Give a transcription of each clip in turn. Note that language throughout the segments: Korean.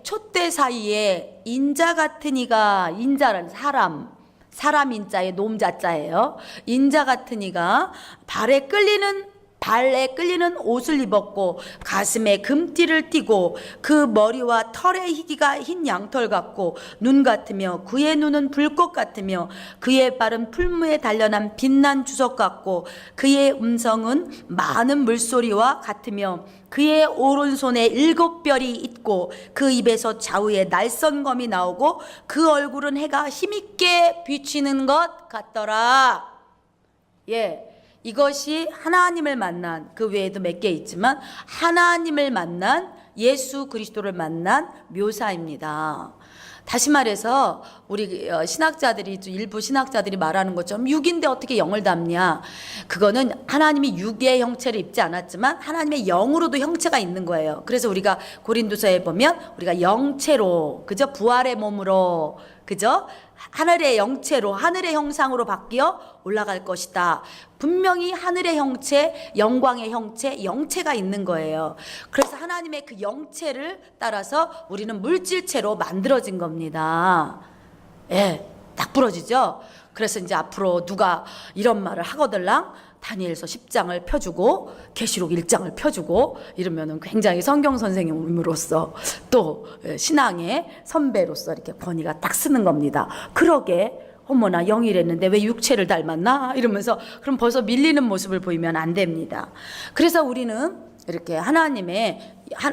촛대 사이에 인자 같은 이가, 인자는 사람 인자에 놈자자예요. 인자 같은 이가 발에 끌리는 옷을 입었고 가슴에 금띠를 띠고 그 머리와 털의 희기가 흰 양털 같고 눈 같으며 그의 눈은 불꽃 같으며 그의 발은 풀무에 단련한 빛난 주석 같고 그의 음성은 많은 물소리와 같으며 그의 오른손에 7별이 있고 그 입에서 좌우에 날선검이 나오고 그 얼굴은 해가 힘있게 비치는 것 같더라. 이것이 하나님을 만난, 그 외에도 몇 개 있지만 하나님을 만난, 예수 그리스도를 만난 묘사입니다. 다시 말해서 우리 신학자들이, 일부 신학자들이 말하는 것처럼 육인데 어떻게 영을 담냐, 그거는 하나님이 육의 형체를 입지 않았지만 하나님의 영으로도 형체가 있는 거예요. 그래서 우리가 고린도서에 보면 우리가 영체로, 그죠? 부활의 몸으로, 그죠? 하늘의 영체로, 하늘의 형상으로 바뀌어 올라갈 것이다. 분명히 하늘의 형체, 영광의 형체, 영체가 있는 거예요. 그래서 하나님의 그 영체를 따라서 우리는 물질체로 만들어진 겁니다. 딱 부러지죠? 그래서 이제 앞으로 누가 이런 말을 하거들랑 다니엘서 10장을 펴주고 계시록 1장을 펴주고 이러면은 굉장히 성경 선생님으로서 또 신앙의 선배로서 이렇게 권위가 딱 쓰는 겁니다. 그러게 어머나 영이랬는데 왜 육체를 닮았나 이러면서 그럼 벌써 밀리는 모습을 보이면 안 됩니다. 그래서 우리는 이렇게 하나님의,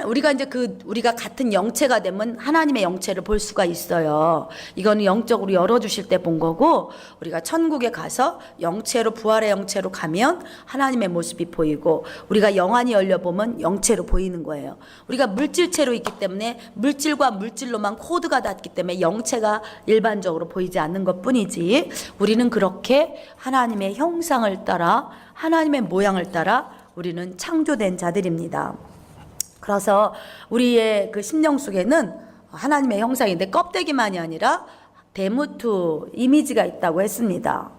우리가 이제 우리가 같은 영체가 되면 하나님의 영체를 볼 수가 있어요. 이거는 영적으로 열어주실 때 본 거고, 우리가 천국에 가서 영체로, 부활의 영체로 가면 하나님의 모습이 보이고, 우리가 영안이 열려보면 영체로 보이는 거예요. 우리가 물질체로 있기 때문에 물질과 물질로만 코드가 닿기 때문에 영체가 일반적으로 보이지 않는 것 뿐이지, 우리는 그렇게 하나님의 형상을 따라, 하나님의 모양을 따라 우리는 창조된 자들입니다. 그래서 우리의 그 심령 속에는 하나님의 형상인데 껍데기만이 아니라 데모트, 이미지가 있다고 했습니다.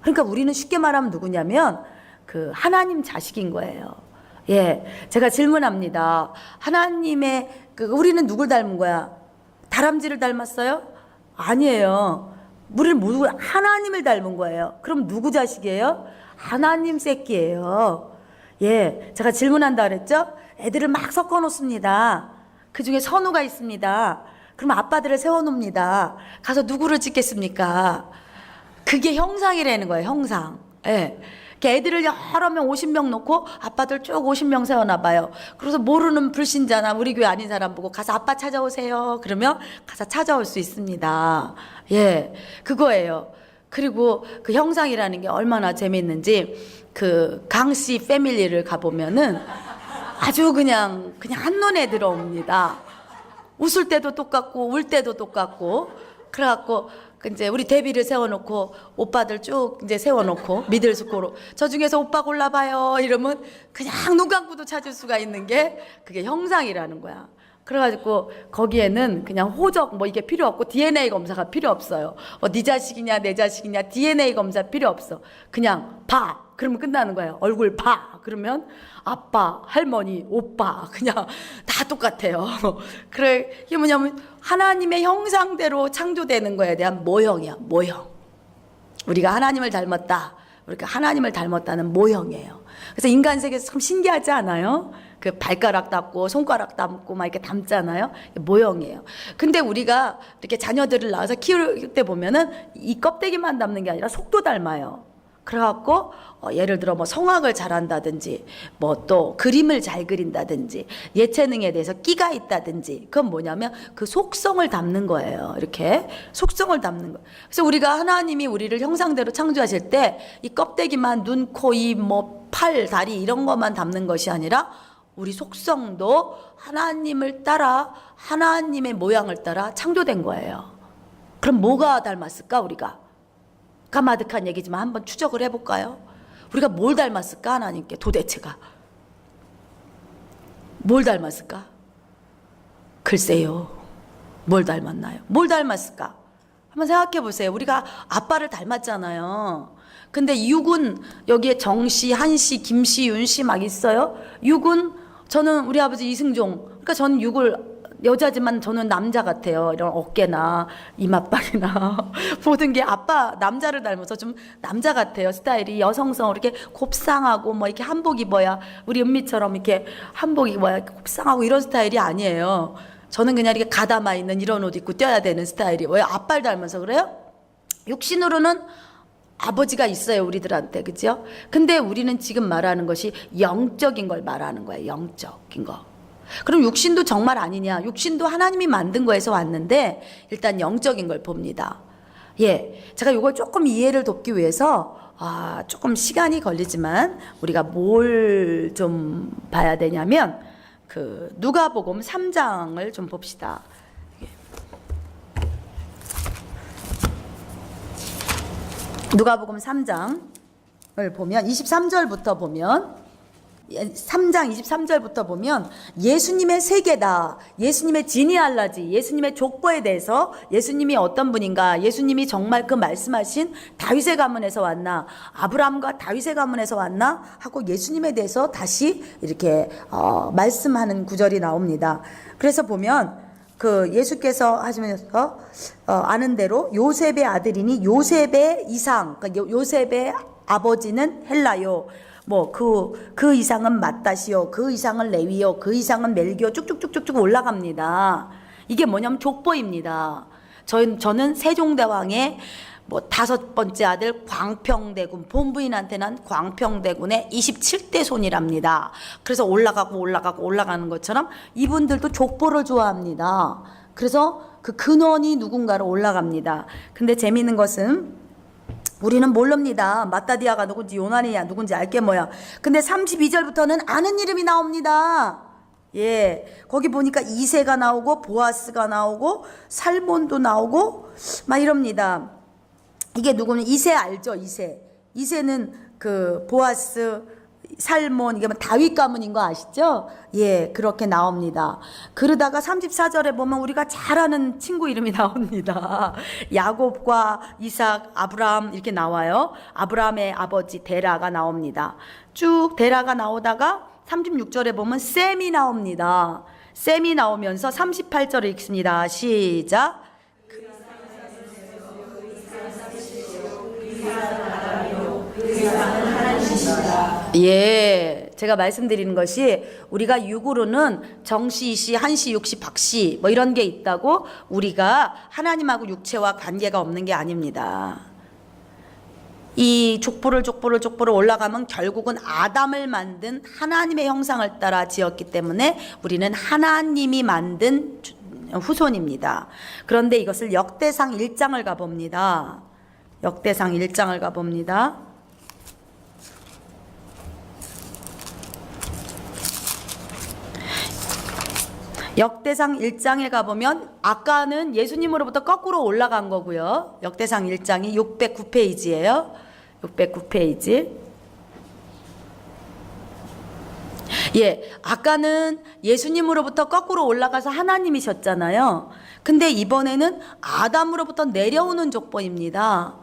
그러니까 우리는 쉽게 말하면 누구냐면 그 하나님 자식인 거예요. 제가 질문합니다. 하나님의 우리는 누굴 닮은 거야? 다람쥐를 닮았어요? 아니에요. 우리는 모두 하나님을 닮은 거예요. 그럼 누구 자식이에요? 하나님 새끼예요. 제가 질문한다 그랬죠? 애들을 막 섞어 놓습니다. 그 중에 선우가 있습니다. 그럼 아빠들을 세워 놓습니다. 가서 누구를 찍겠습니까? 그게 형상이라는 거예요, 형상. 애들을 여러 명, 50명 놓고 아빠들 쭉 50명 세워놔 봐요. 그래서 모르는 불신자나 우리 교회 아닌 사람 보고 가서 아빠 찾아오세요. 그러면 가서 찾아올 수 있습니다. 그거예요. 그리고 그 형상이라는 게 얼마나 재밌는지, 그 강씨 패밀리를 가보면은 아주 그냥 한눈에 들어옵니다. 웃을 때도 똑같고 울 때도 똑같고, 그래갖고 이제 우리 데뷔를 세워놓고 오빠들 쭉 이제 세워놓고 미들스코로 저 중에서 오빠 골라봐요 이러면 그냥 눈 감고도 찾을 수가 있는 게 그게 형상이라는 거야. 그래가지고 거기에는 그냥 호적 뭐 이게 필요 없고 DNA 검사가 필요 없어요. 네 자식이냐 내 자식이냐 DNA 검사 필요 없어. 그냥 봐 그러면 끝나는 거예요. 얼굴 봐 그러면 아빠, 할머니, 오빠 그냥 다 똑같아요. 그래, 이게 뭐냐면 하나님의 형상대로 창조되는 거에 대한 모형이야, 모형. 우리가 하나님을 닮았다. 우리가 하나님을 닮았다는 모형이에요. 그래서 인간 세계에서 참 신기하지 않아요? 그 발가락 닮고 손가락 닮고 막 이렇게 닮잖아요. 모형이에요. 근데 우리가 이렇게 자녀들을 낳아서 키울 때 보면은 이 껍데기만 닮는 게 아니라 속도 닮아요. 그래갖고 예를 들어 뭐 성악을 잘한다든지 뭐 또 그림을 잘 그린다든지 예체능에 대해서 끼가 있다든지, 그건 뭐냐면 그 속성을 담는 거예요. 이렇게 속성을 담는 거. 그래서 우리가 하나님이 우리를 형상대로 창조하실 때 이 껍데기만 눈, 코, 입, 뭐 팔, 다리 이런 것만 담는 것이 아니라 우리 속성도 하나님을 따라, 하나님의 모양을 따라 창조된 거예요. 그럼 뭐가 닮았을까 우리가? 까마득한 얘기지만 한번 추적을 해볼까요? 우리가 뭘 닮았을까? 하나님께 도대체가 뭘 닮았을까? 글쎄요, 뭘 닮았나요? 뭘 닮았을까? 한번 생각해 보세요. 우리가 아빠를 닮았잖아요. 근데 육은 여기에 정씨, 한씨, 김씨, 윤씨 막 있어요. 육은 저는 우리 아버지 이승종, 그러니까 저는 육을 여자지만 저는 남자 같아요. 이런 어깨나 이마빨이나 모든 게 아빠 남자를 닮아서 좀 남자 같아요. 스타일이 여성성 이렇게 곱상하고 뭐 이렇게 한복 입어야 우리 은미처럼 이렇게 한복 입어야 곱상하고 이런 스타일이 아니에요. 저는 그냥 이렇게 가다마 있는 이런 옷 입고 뛰어야 되는 스타일이. 왜 아빠를 닮아서 그래요? 육신으로는 아버지가 있어요, 우리들한테. 그죠? 근데 우리는 지금 말하는 것이 영적인 걸 말하는 거예요. 영적인 거. 그럼 육신도 정말 아니냐? 육신도 하나님이 만든 거에서 왔는데 일단 영적인 걸 봅니다. 예, 제가 이걸 조금 이해를 돕기 위해서 조금 시간이 걸리지만 우리가 뭘 좀 봐야 되냐면 그 누가복음 3장을 좀 봅시다. 누가복음 3장을 보면 23절부터 보면 3장 23절부터 보면 예수님의 세계다, 예수님의 지니알라지, 예수님의 족보에 대해서 예수님이 어떤 분인가, 예수님이 정말 그 말씀하신 다윗의 가문에서 왔나, 아브라함과 다윗의 가문에서 왔나 하고 예수님에 대해서 다시 이렇게 말씀하는 구절이 나옵니다. 그래서 보면 그 예수께서 하시면서 아는 대로 요셉의 아들이니 요셉의 이상, 그러니까 요셉의 아버지는 헬라요, 뭐 그 이상은 맏다시요, 그 이상은 레위요, 그 이상은 멜기요, 쭉쭉쭉쭉쭉 올라갑니다. 이게 뭐냐면 족보입니다. 저는 세종대왕의 뭐 5번째 아들 광평대군, 본부인한테는 광평대군의 27대 손이랍니다. 그래서 올라가는 것처럼 이분들도 족보를 좋아합니다. 그래서 그 근원이 누군가로 올라갑니다. 근데 재미있는 것은 우리는 모릅니다. 마따디아가 누군지 요나니야 누군지 알게 뭐야. 근데 32절부터는 아는 이름이 나옵니다. 예, 거기 보니까 이세가 나오고 보아스가 나오고 살몬도 나오고 막 이럽니다. 이게 누구면 이세 알죠? 이세는 그 보아스, 살몬, 이게 다윗 가문인 거 아시죠? 예, 그렇게 나옵니다. 그러다가 34절에 보면 우리가 잘 아는 친구 이름이 나옵니다. 야곱과 이삭, 아브라함 이렇게 나와요. 아브라함의 아버지 데라가 나옵니다. 쭉 데라가 나오다가 36절에 보면 셈이 나옵니다. 셈이 나오면서 38절을 읽습니다. 시작. 예, 제가 말씀드리는 것이 우리가 육으로는 정시, 이시, 한시, 육시, 박시 뭐 이런 게 있다고 우리가 하나님하고 육체와 관계가 없는 게 아닙니다. 이 족보를 올라가면 결국은 아담을 만든 하나님의 형상을 따라 지었기 때문에 우리는 하나님이 만든 후손입니다. 그런데 이것을 역대상 1장을 가봅니다. 역대상 1장을 가봅니다. 역대상 1장에 가보면 아까는 예수님으로부터 거꾸로 올라간 거고요. 역대상 1장이 609페이지예요. 609페이지. 예, 아까는 예수님으로부터 거꾸로 올라가서 하나님이셨잖아요. 근데 이번에는 아담으로부터 내려오는 족보입니다.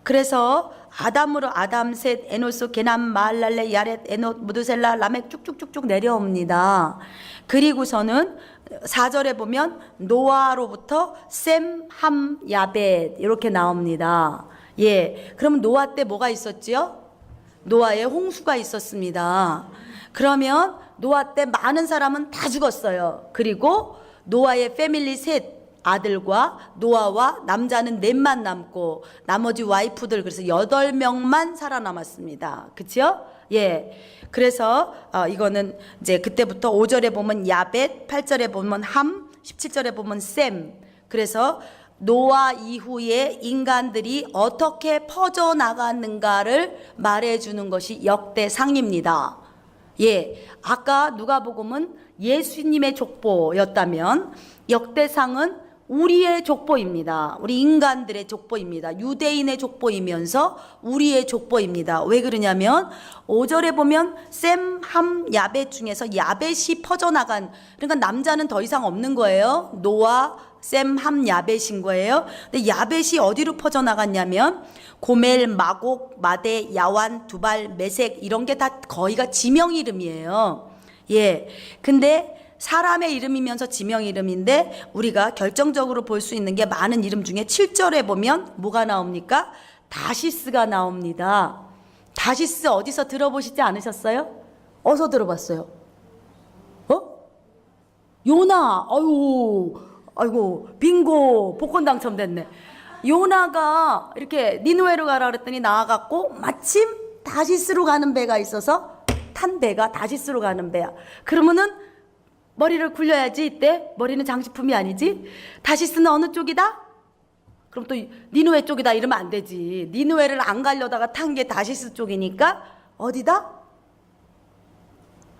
그래서 아담으로 아담, 셋, 에노스, 게남, 마할랄레, 야렛, 에노, 무드셀라, 라멕 쭉쭉쭉쭉 내려옵니다. 그리고서는 4절에 보면 노아로부터 셈, 함, 야벳 이렇게 나옵니다. 예, 그럼 노아 때 뭐가 있었지요? 노아의 홍수가 있었습니다. 그러면 노아 때 많은 사람은 다 죽었어요. 그리고 노아의 패밀리 셋 아들과 노아와 남자는 넷만 남고 나머지 와이프들 그래서 8명만 살아남았습니다. 그치요? 예. 그래서 이거는 이제 그때부터 5절에 보면 야벳, 8절에 보면 함, 17절에 보면 셈. 그래서 노아 이후에 인간들이 어떻게 퍼져나갔는가를 말해주는 것이 역대상입니다. 예, 아까 누가복음은 예수님의 족보였다면 역대상은 우리의 족보입니다. 우리 인간들의 족보입니다. 유대인의 족보이면서 우리의 족보입니다. 왜 그러냐면 5절에 보면 셈, 함, 야벳 중에서 야벳이 퍼져나간, 그러니까 남자는 더 이상 없는 거예요. 노아, 셈, 함, 야벳인 거예요. 근데 야벳이 어디로 퍼져나갔냐면 고멜, 마곡, 마대, 야완, 두발, 메색 이런 게 다 거의가 지명 이름이에요. 예. 근데 사람의 이름이면서 지명 이름인데 우리가 결정적으로 볼 수 있는 게 많은 이름 중에 7절에 보면 뭐가 나옵니까? 다시스가 나옵니다. 다시스 어디서 들어보시지 않으셨어요? 어디서 들어봤어요? 요나. 아이고 빙고, 복권 당첨됐네. 요나가 이렇게 니느웨로 가라 그랬더니 나와갖고 마침 다시스로 가는 배가 있어서 탄 배가 다시스로 가는 배야. 그러면은 머리를 굴려야지. 이때 머리는 장식품이 아니지. 다시스는 어느 쪽이다? 그럼 또 니느웨 쪽이다 이러면 안 되지. 니느웨를 안 가려다가 탄 게 다시스 쪽이니까 어디다?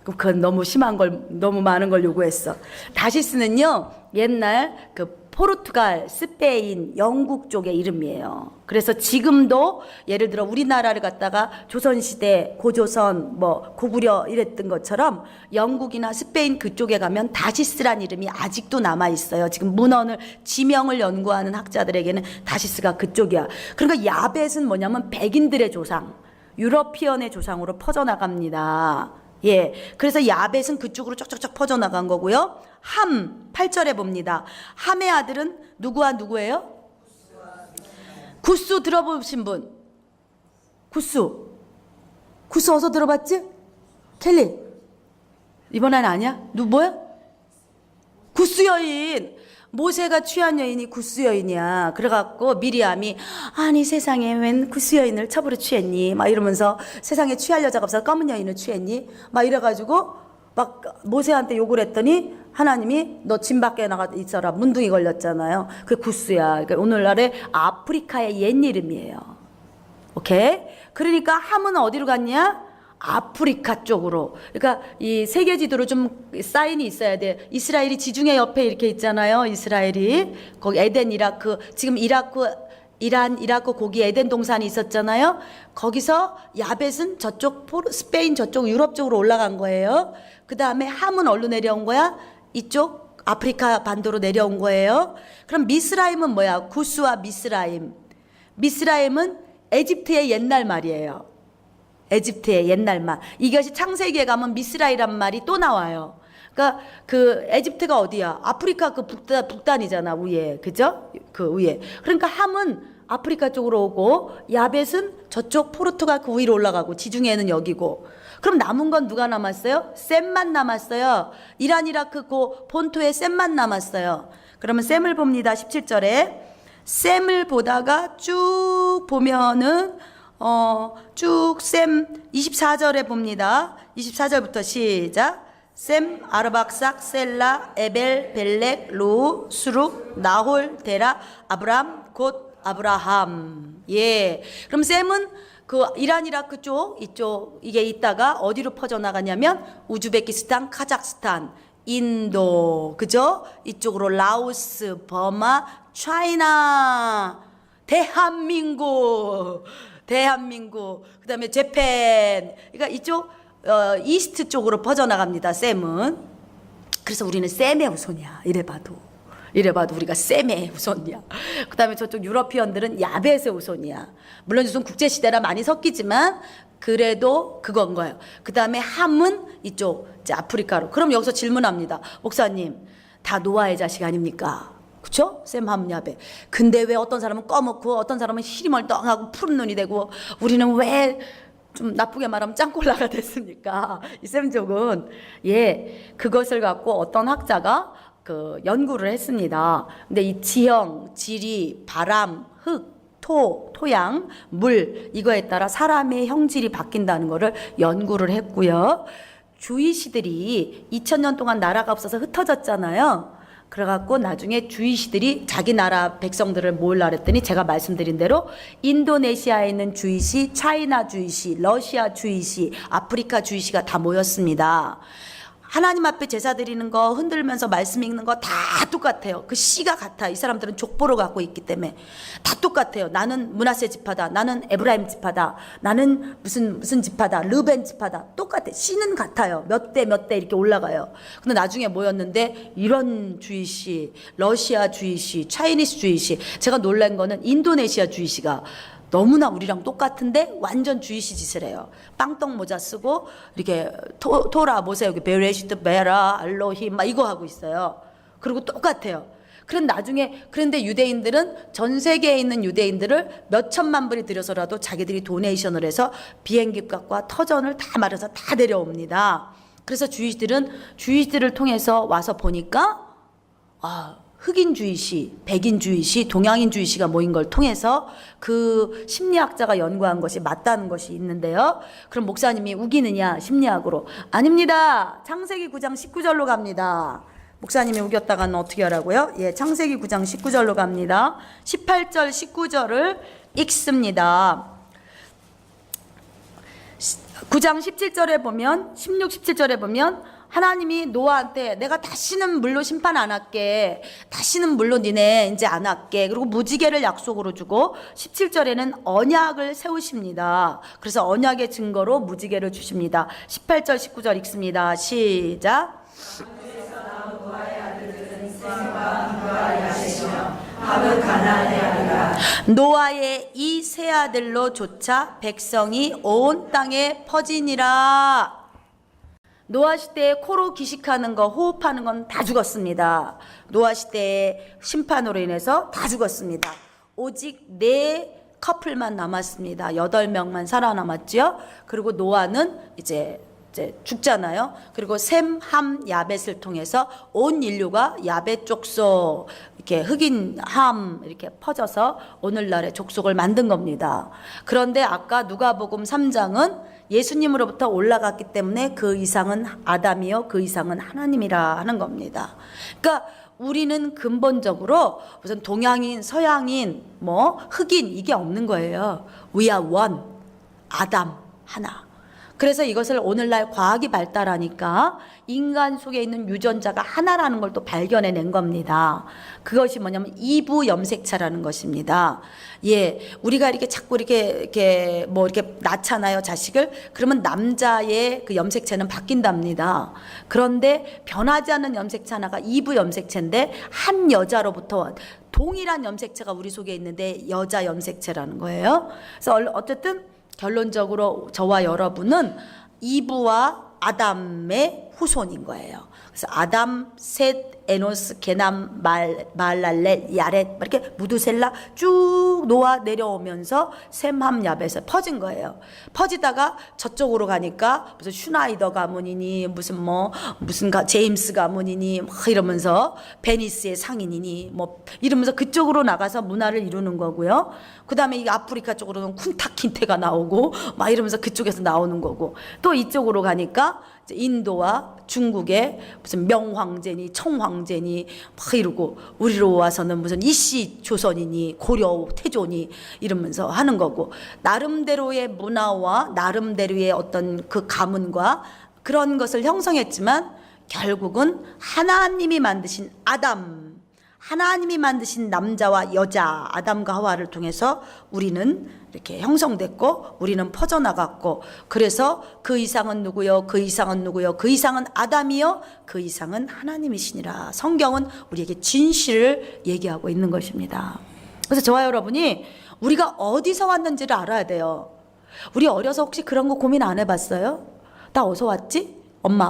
그건 너무 심한 걸, 너무 많은 걸 요구했어. 다시스는요, 옛날 그 포르투갈, 스페인, 영국 쪽의 이름이에요. 그래서 지금도 예를 들어 우리나라를 갖다가 조선시대, 고조선, 뭐 고구려 이랬던 것처럼 영국이나 스페인 그쪽에 가면 다시스란 이름이 아직도 남아있어요. 지금 문헌을, 지명을 연구하는 학자들에게는 다시스가 그쪽이야. 그러니까 야벳은 뭐냐면 백인들의 조상, 유러피언의 조상으로 퍼져나갑니다. 예, 그래서 야벳은 그쪽으로 쫙쫙쫙 퍼져나간 거고요. 함, 8절에 봅니다. 함의 아들은 누구와 누구예요? 구스 들어보신 분? 구스 어디서 들어봤지? 켈리 이번엔 아니야? 뭐야? 구스 여인. 모세가 취한 여인이 구스 여인이야. 그래갖고 미리암이 아니 세상에 웬 구스 여인을 첩으로 취했니? 막 이러면서 세상에 취할 여자가 없어서 검은 여인을 취했니? 막 이래가지고 막 모세한테 욕을 했더니 하나님이 너 집 밖에 나가 있어라. 문둥이 걸렸잖아요. 그게 구스야. 그러니까 오늘날의 아프리카의 옛 이름이에요. 오케이? 그러니까 함은 어디로 갔냐? 아프리카 쪽으로. 그러니까 이 세계 지도로 좀 사인이 있어야 돼. 이스라엘이 지중해 옆에 이렇게 있잖아요. 이스라엘이 거기 에덴, 이라크, 지금 이란, 이라크 거기 에덴 동산이 있었잖아요. 거기서 야벳은 저쪽 스페인 저쪽 유럽 쪽으로 올라간 거예요. 그 다음에 함은 어디로 내려온 거야? 이쪽 아프리카 반도로 내려온 거예요. 그럼 미스라임은 뭐야? 구스와 미스라임. 미스라임은 에집트의 옛날 말이에요. 에집트의 옛날 말. 이것이 창세기에 가면 미스라이란 말이 또 나와요. 그러니까 그 에집트가 어디야? 아프리카 그 북단이잖아, 위에. 그죠? 그 위에. 그러니까 함은 아프리카 쪽으로 오고 야벳은 저쪽 포르투갈 그 위로 올라가고 지중해는 여기고. 그럼 남은 건 누가 남았어요? 셈만 남았어요. 이란, 이라크 그 본토에 셈만 남았어요. 그러면 셈을 봅니다. 17절에. 셈을 보다가 쭉 보면은 쭉 셈 24절에 봅니다. 24절부터 시작. 셈, 아르박삭, 셀라, 에벨, 벨렉, 루, 수룩, 나홀, 데라, 아브람, 곧 아브라함. 예. 그럼 셈은 그 이란, 이라크 쪽, 이쪽, 이게 있다가 어디로 퍼져나가냐면 우즈베키스탄, 카자흐스탄, 인도, 그죠? 이쪽으로 라오스, 버마, 차이나, 대한민국, 그 다음에 재팬. 그러니까 이쪽 이스트 쪽으로 퍼져나갑니다. 셈은. 그래서 우리는 셈의 후손이야. 이래봐도 우리가 셈의 후손이야. 그 다음에 저쪽 유러피언들은 야벳의 후손이야. 물론 요즘 국제시대라 많이 섞이지만 그래도 그건 거예요. 그 다음에 함은 이쪽 이제 아프리카로. 그럼 여기서 질문합니다. 목사님, 다 노아의 자식 아닙니까? 그쵸? 셈, 함, 야벳. 근데 왜 어떤 사람은 꺼먹고 어떤 사람은 희리멀쩡하고 푸른 눈이 되고 우리는 왜 좀 나쁘게 말하면 짱꼴라가 됐습니까? 이 셈족은. 예, 그것을 갖고 어떤 학자가 그 연구를 했습니다. 근데 이 지형, 지리, 바람, 흙, 토양, 물 이거에 따라 사람의 형질이 바뀐다는 거를 연구를 했고요. 주이시들이 2000년 동안 나라가 없어서 흩어졌잖아요. 그래갖고 나중에 주이시들이 자기 나라 백성들을 모으려 했더니 제가 말씀드린 대로 인도네시아에 있는 주이시, 차이나 주이시, 러시아 주이시, 아프리카 주이시가 다 모였습니다. 하나님 앞에 제사 드리는 거, 흔들면서 말씀 읽는 거 다 똑같아요. 그 씨가 같아. 이 사람들은 족보를 갖고 있기 때문에 다 똑같아요. 나는 므낫세 지파다. 나는 에브라임 지파다. 나는 무슨 지파다. 르벤 지파다. 똑같아. 씨는 같아요. 몇 대 이렇게 올라가요. 근데 나중에 모였는데 이런 주이시, 러시아 주이시, 차이니스 주이시. 제가 놀란 거는 인도네시아 주이시가 너무나 우리랑 똑같은데 완전 주이시 짓을 해요. 빵떡 모자 쓰고 이렇게 토라 모세 여기 베레시트 베라 알로힘 막 이거 하고 있어요. 그리고 똑같아요. 그런데 유대인들은 전 세계에 있는 유대인들을 몇 천만 불이 들여서라도 자기들이 도네이션을 해서 비행기 값과 터전을 다 말아서 다 데려옵니다. 그래서 주이시들을 통해서 와서 보니까 흑인 주이시, 백인 주이시, 동양인 주이시가 모인 걸 통해서 그 심리학자가 연구한 것이 맞다는 것이 있는데요. 그럼 목사님이 우기느냐 심리학으로? 아닙니다. 창세기 9장 19절로 갑니다. 목사님이 우겼다가는 어떻게 하라고요? 예, 창세기 9장 19절로 갑니다. 18절 19절을 읽습니다. 9장 17절에 보면 16, 17절에 보면 하나님이 노아한테 내가 다시는 물로 심판 안 할게. 다시는 물로 니네 이제 안 할게. 그리고 무지개를 약속으로 주고 17절에는 언약을 세우십니다. 그래서 언약의 증거로 무지개를 주십니다. 18절 19절 읽습니다. 시작. 노아의 이 세 아들로 조차 백성이 온 땅에 퍼지니라. 노아 시대에 코로 기식하는 거, 호흡하는 건 다 죽었습니다. 노아 시대의 심판으로 인해서 다 죽었습니다. 오직 4커플만 남았습니다. 8명만 살아남았죠. 그리고 노아는 이제 죽잖아요. 그리고 셈, 함, 야벳을 통해서 온 인류가 야벳 족속, 이렇게 흑인, 함 이렇게 퍼져서 오늘날의 족속을 만든 겁니다. 그런데 아까 누가복음 3장은 예수님으로부터 올라갔기 때문에 그 이상은 아담이요 그 이상은 하나님이라 하는 겁니다. 그러니까 우리는 근본적으로 무슨 동양인, 서양인, 흑인 이게 없는 거예요. We are one. 아담 하나. 그래서 이것을 오늘날 과학이 발달하니까 인간 속에 있는 유전자가 하나라는 걸 또 발견해낸 겁니다. 그것이 뭐냐면 이부 염색체라는 것입니다. 예, 우리가 이렇게 자꾸 이렇게 낳잖아요, 자식을. 그러면 남자의 그 염색체는 바뀐답니다. 그런데 변하지 않는 염색체 하나가 이부 염색체인데 한 여자로부터 동일한 염색체가 우리 속에 있는데 여자 염색체라는 거예요. 그래서 어쨌든 결론적으로 저와 여러분은 이브와 아담의 후손인 거예요. 그래서 아담, 셋, 에노스, 게남, 말랄렛, 야렛 이렇게 무두셀라 쭉 노아 내려오면서 셈함 야벳에 퍼진 거예요. 퍼지다가 저쪽으로 가니까 무슨 슈나이더 가문이니 무슨 제임스 가문이니 이러면서 베니스의 상인이니 이러면서 그쪽으로 나가서 문화를 이루는 거고요. 그다음에 이 아프리카 쪽으로는 쿤타킨테가 나오고 막 이러면서 그쪽에서 나오는 거고 또 이쪽으로 가니까 인도와 중국의 무슨 명황제니 청황제니 막 이러고 우리로 와서는 무슨 이씨 조선이니 고려 태조니 이러면서 하는 거고 나름대로의 문화와 나름대로의 어떤 그 가문과 그런 것을 형성했지만 결국은 하나님이 만드신 하나님이 만드신 남자와 여자 아담과 하와를 통해서 우리는 이렇게 형성됐고 우리는 퍼져나갔고 그래서 그 이상은 누구요? 그 이상은 누구요? 그 이상은 아담이요? 그 이상은 하나님이시니라. 성경은 우리에게 진실을 얘기하고 있는 것입니다. 그래서 저와 여러분이 우리가 어디서 왔는지를 알아야 돼요. 우리 어려서 혹시 그런 거 고민 안 해봤어요? 나 어디서 왔지? 엄마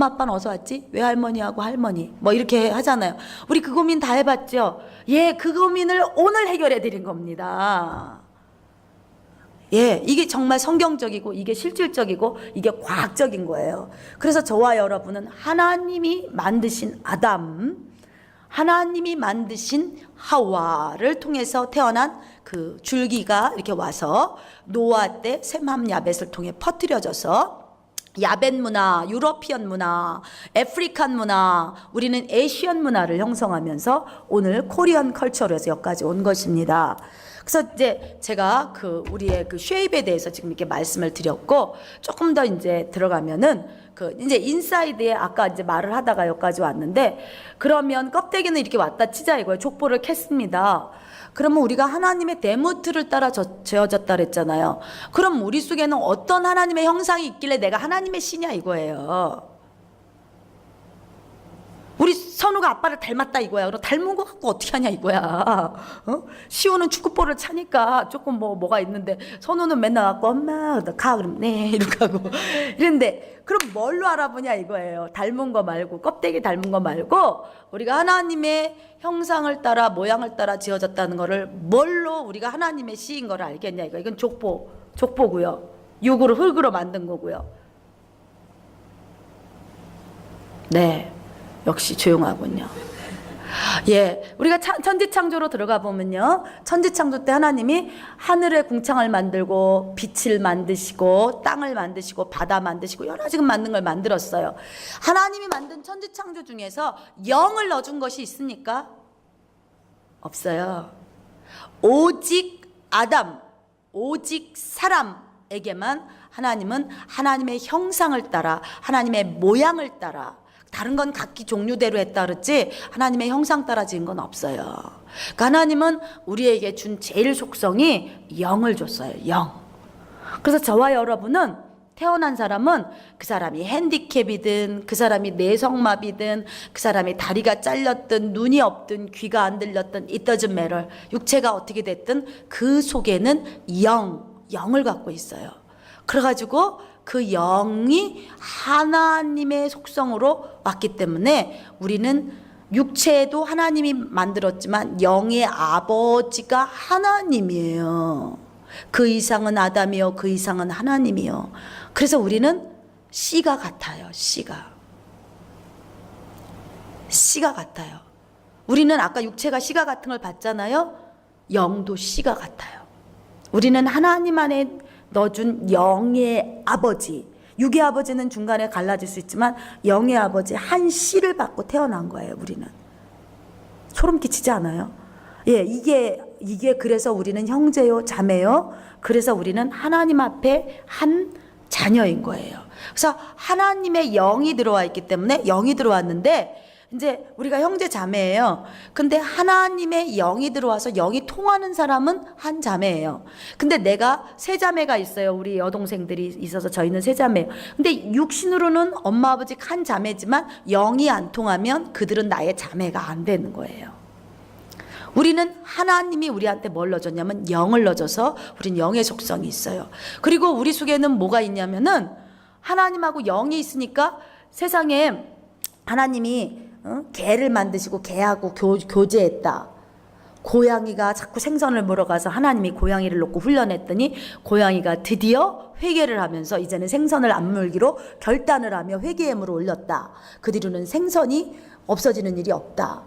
아빠는 어디서 왔지? 외할머니하고 할머니 이렇게 하잖아요. 우리 그 고민 다 해봤죠? 예, 그 고민을 오늘 해결해 드린 겁니다. 예, 이게 정말 성경적이고 이게 실질적이고 이게 과학적인 거예요. 그래서 저와 여러분은 하나님이 만드신 아담, 하나님이 만드신 하와를 통해서 태어난 그 줄기가 이렇게 와서 노아 때 셈함 야벳을 통해 퍼뜨려져서 야벳 문화, 유러피언 문화, 아프리칸 문화, 우리는 에시안 문화를 형성하면서 오늘 코리안 컬처로 해서 여기까지 온 것입니다. 그래서 이제 제가 우리의 그 쉐입에 대해서 지금 이렇게 말씀을 드렸고 조금 더 이제 들어가면은 이제 인사이드에 아까 이제 말을 하다가 여기까지 왔는데 그러면 껍데기는 이렇게 왔다 치자 이거예요. 족보를 캤습니다. 그러면 우리가 하나님의 데모트를 따라 지어졌다 그랬잖아요. 그럼 우리 속에는 어떤 하나님의 형상이 있길래 내가 하나님의 신이야 이거예요. 우리 선우가 아빠를 닮았다 이거야. 그럼 닮은 거 갖고 어떻게 하냐 이거야. 시우는 축구볼을 차니까 조금 뭐가 있는데, 선우는 맨날 갖고 엄마 가 그럼 네 이렇게 하고 이런데, 그럼 뭘로 알아보냐 이거예요. 닮은 거 말고, 껍데기 닮은 거 말고, 우리가 하나님의 형상을 따라 모양을 따라 지어졌다는 거를 뭘로 우리가 하나님의 씨인 거를 알겠냐 이거. 이건 족보고요. 육으로 흙으로 만든 거고요. 네. 역시 조용하군요. 예, 우리가 천지창조로 들어가 보면요, 천지창조 때 하나님이 하늘의 궁창을 만들고 빛을 만드시고 땅을 만드시고 바다 만드시고 여러 가지 만든 걸 만들었어요. 하나님이 만든 천지창조 중에서 영을 넣어준 것이 있습니까? 없어요. 오직 아담, 오직 사람에게만 하나님은 하나님의 형상을 따라, 하나님의 모양을 따라, 다른 건 각기 종류대로 했다 그랬지 하나님의 형상 따라 지은 건 없어요. 그러니까 하나님은 우리에게 준 제일 속성이 영을 줬어요. 영. 그래서 저와 여러분은, 태어난 사람은 그 사람이 핸디캡이든, 그 사람이 뇌성마비든, 그 사람이 다리가 잘렸든, 눈이 없든, 귀가 안 들렸든, it doesn't matter. 육체가 어떻게 됐든 그 속에는 영을 갖고 있어요. 그래가지고 그 영이 하나님의 속성으로 왔기 때문에 우리는 육체도 하나님이 만들었지만 영의 아버지가 하나님이에요. 그 이상은 아담이요, 그 이상은 하나님이요. 그래서 우리는 씨가 같아요. 씨가 같아요. 우리는 아까 육체가 씨가 같은 걸 봤잖아요. 영도 씨가 같아요. 우리는 하나님 안에 넣어준 영의 아버지, 육의 아버지는 중간에 갈라질 수 있지만 영의 아버지 한 씨를 받고 태어난 거예요. 우리는 소름 끼치지 않아요? 예, 이게 그래서 우리는 형제요 자매요, 그래서 우리는 하나님 앞에 한 자녀인 거예요. 그래서 하나님의 영이 들어와 있기 때문에, 영이 들어왔는데 이제 우리가 형제 자매예요. 근데 하나님의 영이 들어와서 영이 통하는 사람은 한 자매예요. 근데 내가 세 자매가 있어요. 우리 여동생들이 있어서 저희는 세 자매예요. 근데 육신으로는 엄마 아버지 한 자매지만 영이 안 통하면 그들은 나의 자매가 안 되는 거예요. 우리는 하나님이 우리한테 뭘 넣어줬냐면 영을 넣어줘서 우린 영의 속성이 있어요. 그리고 우리 속에는 뭐가 있냐면은 하나님하고 영이 있으니까, 세상에 하나님이 개를 만드시고 개하고 교제했다. 고양이가 자꾸 생선을 물어가서 하나님이 고양이를 놓고 훈련했더니 고양이가 드디어 회개를 하면서 이제는 생선을 안 물기로 결단을 하며 회개의물을 올렸다. 그 뒤로는 생선이 없어지는 일이 없다.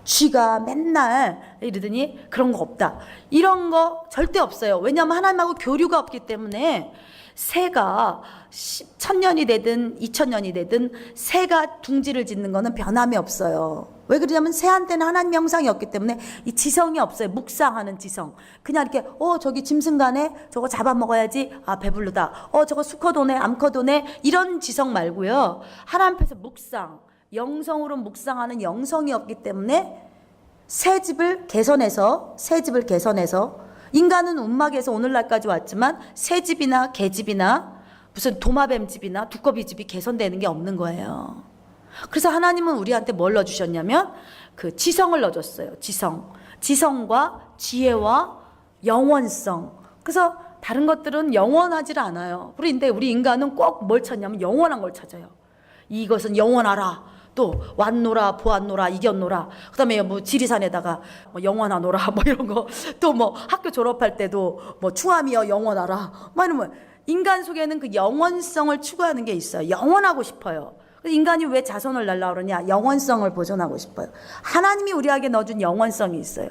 쥐가 맨날 이러더니 그런 거 없다. 이런 거 절대 없어요. 왜냐하면 하나님하고 교류가 없기 때문에. 새가 1000년이 되든 2000년이 되든 새가 둥지를 짓는 거는 변함이 없어요. 왜 그러냐면 새한테는 하나님 형상이 없기 때문에 이 지성이 없어요. 묵상하는 지성. 그냥 이렇게 저기 짐승 가네, 저거 잡아먹어야지, 아 배부르다, 저거 수컷 오네, 암컷 오네, 이런 지성 말고요. 하나님 앞에서 묵상, 영성으로 묵상하는 영성이 없기 때문에 새 집을 개선해서 인간은 움막에서 오늘날까지 왔지만 새집이나 개집이나 무슨 도마뱀집이나 두꺼비집이 개선되는 게 없는 거예요. 그래서 하나님은 우리한테 뭘 넣어주셨냐면 그 지성을 넣어줬어요. 지성과 지혜와 영원성. 그래서 다른 것들은 영원하지 않아요. 그런데 우리 인간은 꼭 뭘 찾냐면 영원한 걸 찾아요. 이것은 영원하라, 또 왔노라 보았노라 이겼노라, 그 다음에 뭐 지리산에다가 뭐 영원하노라 뭐 이런 거, 또 뭐 학교 졸업할 때도 뭐 충함이여 영원하라 뭐 이러면, 인간 속에는 그 영원성을 추구하는 게 있어요. 영원하고 싶어요. 인간이 왜 자손을 날라 그러냐? 영원성을 보존하고 싶어요. 하나님이 우리에게 넣어준 영원성이 있어요.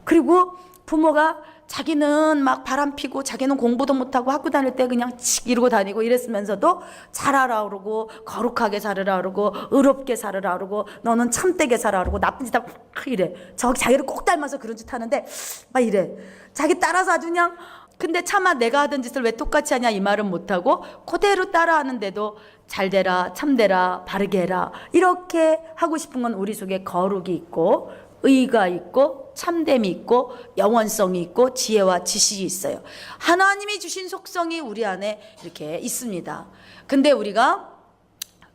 그리고 부모가 자기는 막 바람 피고 자기는 공부도 못하고 학교 다닐 때 그냥 칙 이러고 다니고 이랬으면서도 잘하라 그러고, 거룩하게 살으라 그러고, 의롭게 살으라 그러고, 너는 참되게 살아 그러고, 나쁜 짓 하고 이래. 자기를 꼭 닮아서 그런 짓 하는데 막 이래. 자기 따라서 아주 그냥, 근데 차마 내가 하던 짓을 왜 똑같이 하냐 이 말은 못하고 그대로 따라하는데도 잘되라, 참되라, 바르게 해라, 이렇게 하고 싶은 건 우리 속에 거룩이 있고 의가 있고 참됨이 있고 영원성이 있고 지혜와 지식이 있어요. 하나님이 주신 속성이 우리 안에 이렇게 있습니다. 근데 우리가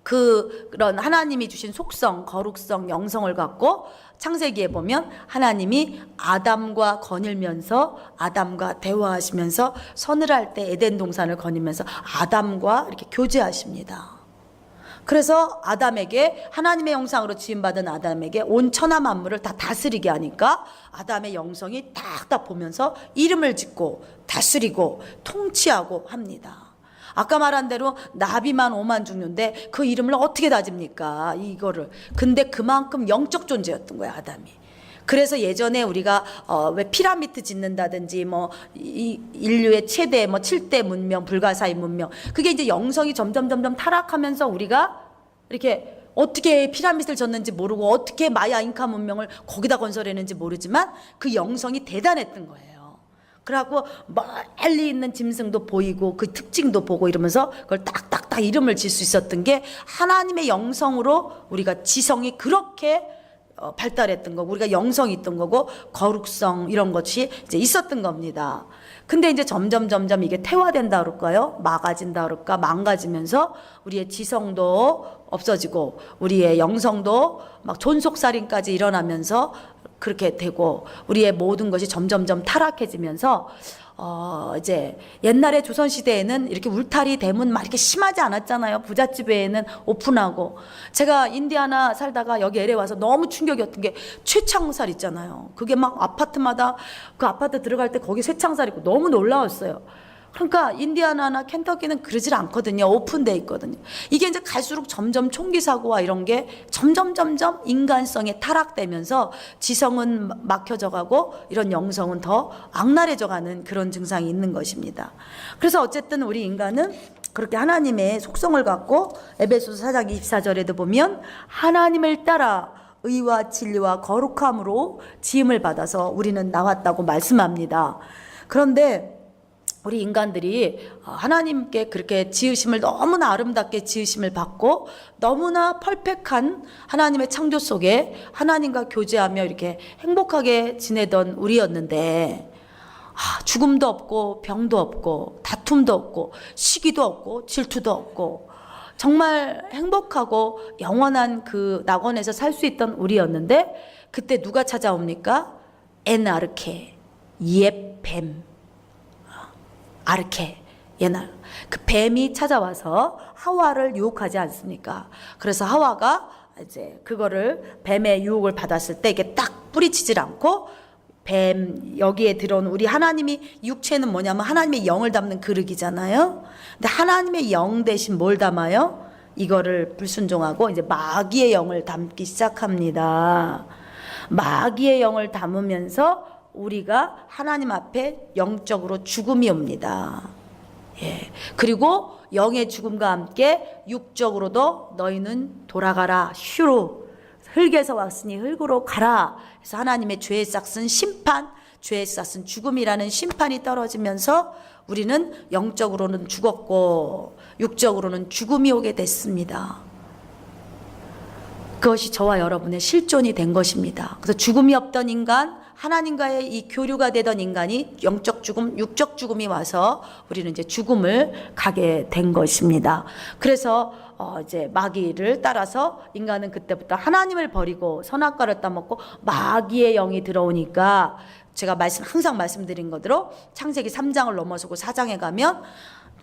그런 하나님이 주신 속성, 거룩성, 영성을 갖고 창세기에 보면 하나님이 아담과 거닐면서 아담과 대화하시면서 서늘할 때 에덴 동산을 거니면서 아담과 이렇게 교제하십니다. 그래서 아담에게 하나님의 형상으로 지음받은 아담에게 온 천하 만물을 다 다스리게 하니까 아담의 영성이 딱딱 보면서 이름을 짓고 다스리고 통치하고 합니다. 아까 말한 대로 나비만 5만 죽는데 그 이름을 어떻게 다집니까? 이거를. 근데 그만큼 영적 존재였던 거야, 아담이. 그래서 예전에 우리가 왜 피라미드 짓는다든지 뭐 인류의 최대 뭐 7대 문명, 불가사의 문명, 그게 이제 영성이 점점 타락하면서 우리가 이렇게 어떻게 피라미드를 졌는지 모르고 어떻게 마야 잉카 문명을 거기다 건설했는지 모르지만 그 영성이 대단했던 거예요. 그래갖고 멀리 있는 짐승도 보이고 그 특징도 보고 이러면서 그걸 딱딱딱 이름을 질 수 있었던 게 하나님의 영성으로 우리가 지성이 그렇게 발달했던 거고 우리가 영성이 있던 거고 거룩성 이런 것이 이제 있었던 겁니다. 근데 이제 점점 이게 퇴화된다 그럴까요? 막아진다 그럴까? 망가지면서 우리의 지성도 없어지고 우리의 영성도 막 존속살인까지 일어나면서 그렇게 되고 우리의 모든 것이 점점 타락해지면서 이제 옛날에 조선시대에는 이렇게 울타리 대문 막 이렇게 심하지 않았잖아요. 부잣집에는 오픈하고. 제가 인디아나 살다가 여기 LA 와서 너무 충격이었던 게 쇠창살 있잖아요. 그게 막 아파트마다 그 아파트 들어갈 때 거기 쇠창살 있고 너무 놀라웠어요. 그러니까 인디아나나 켄터키는 그러질 않거든요. 오픈돼 있거든요. 이게 이제 갈수록 점점 총기 사고와 이런 게 점점 인간성이 타락되면서 지성은 막혀져 가고 이런 영성은 더 악랄해져 가는 그런 증상이 있는 것입니다. 그래서 어쨌든 우리 인간은 그렇게 하나님의 속성을 갖고 에베소서 4장 24절에도 보면 하나님을 따라 의와 진리와 거룩함으로 지음을 받아서 우리는 나왔다고 말씀합니다. 그런데 우리 인간들이 하나님께 그렇게 지으심을 너무나 아름답게 지으심을 받고 너무나 펄펙한 하나님의 창조 속에 하나님과 교제하며 이렇게 행복하게 지내던 우리였는데 죽음도 없고 병도 없고 다툼도 없고 시기도 없고 질투도 없고 정말 행복하고 영원한 그 낙원에서 살 수 있던 우리였는데 그때 누가 찾아옵니까? 엔아르케 옛 뱀 아르케 옛날 그 뱀이 찾아와서 하와를 유혹하지 않습니까? 그래서 하와가 이제 그거를 뱀의 유혹을 받았을 때 이게 딱 뿌리치질 않고 뱀 여기에 들어온 우리 하나님이 육체는 뭐냐면 하나님의 영을 담는 그릇이잖아요. 근데 하나님의 영 대신 뭘 담아요? 이거를 불순종하고 이제 마귀의 영을 담기 시작합니다. 마귀의 영을 담으면서 우리가 하나님 앞에 영적으로 죽음이 옵니다. 예. 그리고 영의 죽음과 함께 육적으로도 너희는 돌아가라. 휴로. 흙에서 왔으니 흙으로 가라. 그래서 하나님의 죄의 싹은 심판, 죄의 싹은 죽음이라는 심판이 떨어지면서 우리는 영적으로는 죽었고 육적으로는 죽음이 오게 됐습니다. 그것이 저와 여러분의 실존이 된 것입니다. 그래서 죽음이 없던 인간, 하나님과의 이 교류가 되던 인간이 영적 죽음, 육적 죽음이 와서 우리는 이제 죽음을 가게 된 것입니다. 그래서 이제 마귀를 따라서 인간은 그때부터 하나님을 버리고 선악과를 따먹고 마귀의 영이 들어오니까 제가 항상 말씀드린 것대로 창세기 3장을 넘어서고 4장에 가면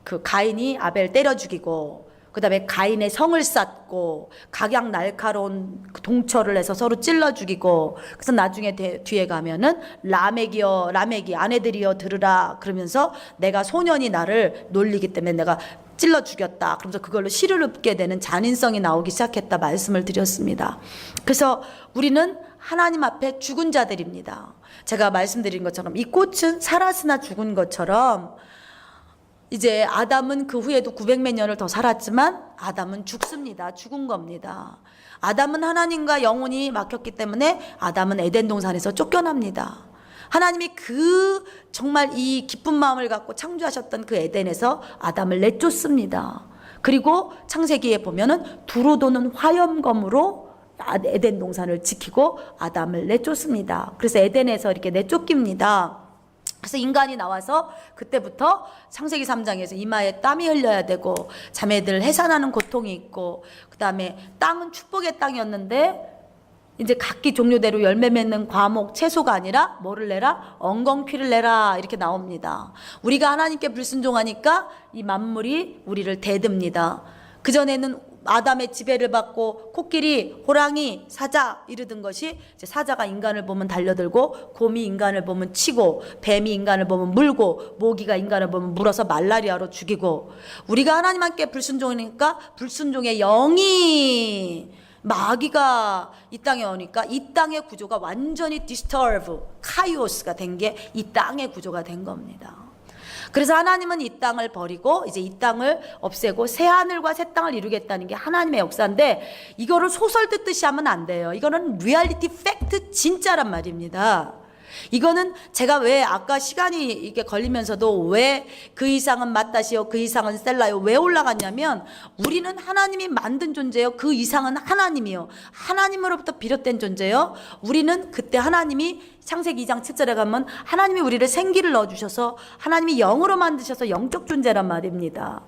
그 가인이 아벨 때려 죽이고 그 다음에 가인의 성을 쌓고 각양 날카로운 동처를 해서 서로 찔러 죽이고 그래서 나중에 뒤에 가면은 라멕이 아내들이여 들으라 그러면서 내가 소년이 나를 놀리기 때문에 내가 찔러 죽였다. 그러면서 그걸로 씨를 읊게 되는 잔인성이 나오기 시작했다 말씀을 드렸습니다. 그래서 우리는 하나님 앞에 죽은 자들입니다. 제가 말씀드린 것처럼 이 꽃은 살았으나 죽은 것처럼 이제 아담은 그 후에도 900몇 년을 더 살았지만 아담은 죽습니다. 죽은 겁니다. 아담은 하나님과 영혼이 막혔기 때문에 아담은 에덴 동산에서 쫓겨납니다. 하나님이 정말 이 기쁜 마음을 갖고 창조하셨던 그 에덴에서 아담을 내쫓습니다. 그리고 창세기에 보면은 두루 도는 화염검으로 에덴 동산을 지키고 아담을 내쫓습니다. 그래서 에덴에서 이렇게 내쫓깁니다. 그래서 인간이 나와서 그때부터 창세기 3장에서 이마에 땀이 흘려야 되고 자매들 해산하는 고통이 있고, 그 다음에 땅은 축복의 땅이었는데 이제 각기 종류대로 열매 맺는 과목 채소가 아니라 뭐를 내라? 엉겅퀴를 내라, 이렇게 나옵니다. 우리가 하나님께 불순종하니까 이 만물이 우리를 대듭니다. 그전에는 아담의 지배를 받고 코끼리, 호랑이, 사자 이르던 것이 이제 사자가 인간을 보면 달려들고, 곰이 인간을 보면 치고, 뱀이 인간을 보면 물고, 모기가 인간을 보면 물어서 말라리아로 죽이고, 우리가 하나님께 불순종하니까 불순종의 영이, 마귀가 이 땅에 오니까 이 땅의 구조가 완전히 disturb, 카이오스가 된 게 이 땅의 구조가 된 겁니다. 그래서 하나님은 이 땅을 버리고 이제 이 땅을 없애고 새 하늘과 새 땅을 이루겠다는 게 하나님의 역사인데, 이거를 소설 듣듯이 하면 안 돼요. 이거는 리얼리티 팩트 진짜란 말입니다. 이거는 제가 왜 아까 시간이 이게 걸리면서도 왜 그 이상은 맞다시요, 그 이상은 셀라요, 왜 올라갔냐면, 우리는 하나님이 만든 존재요, 그 이상은 하나님이요, 하나님으로부터 비롯된 존재요. 우리는 그때 하나님이 창세기 2장 7절에 가면 하나님이 우리를 생기를 넣어주셔서 하나님이 영으로 만드셔서 영적 존재란 말입니다.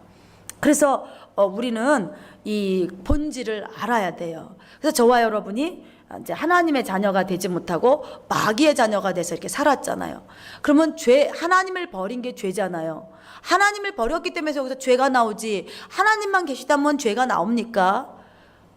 그래서 우리는 이 본질을 알아야 돼요. 그래서 저와 여러분이 이제 하나님의 자녀가 되지 못하고 마귀의 자녀가 돼서 이렇게 살았잖아요. 그러면 하나님을 버린 게 죄잖아요. 하나님을 버렸기 때문에 여기서 죄가 나오지, 하나님만 계시다면 죄가 나옵니까?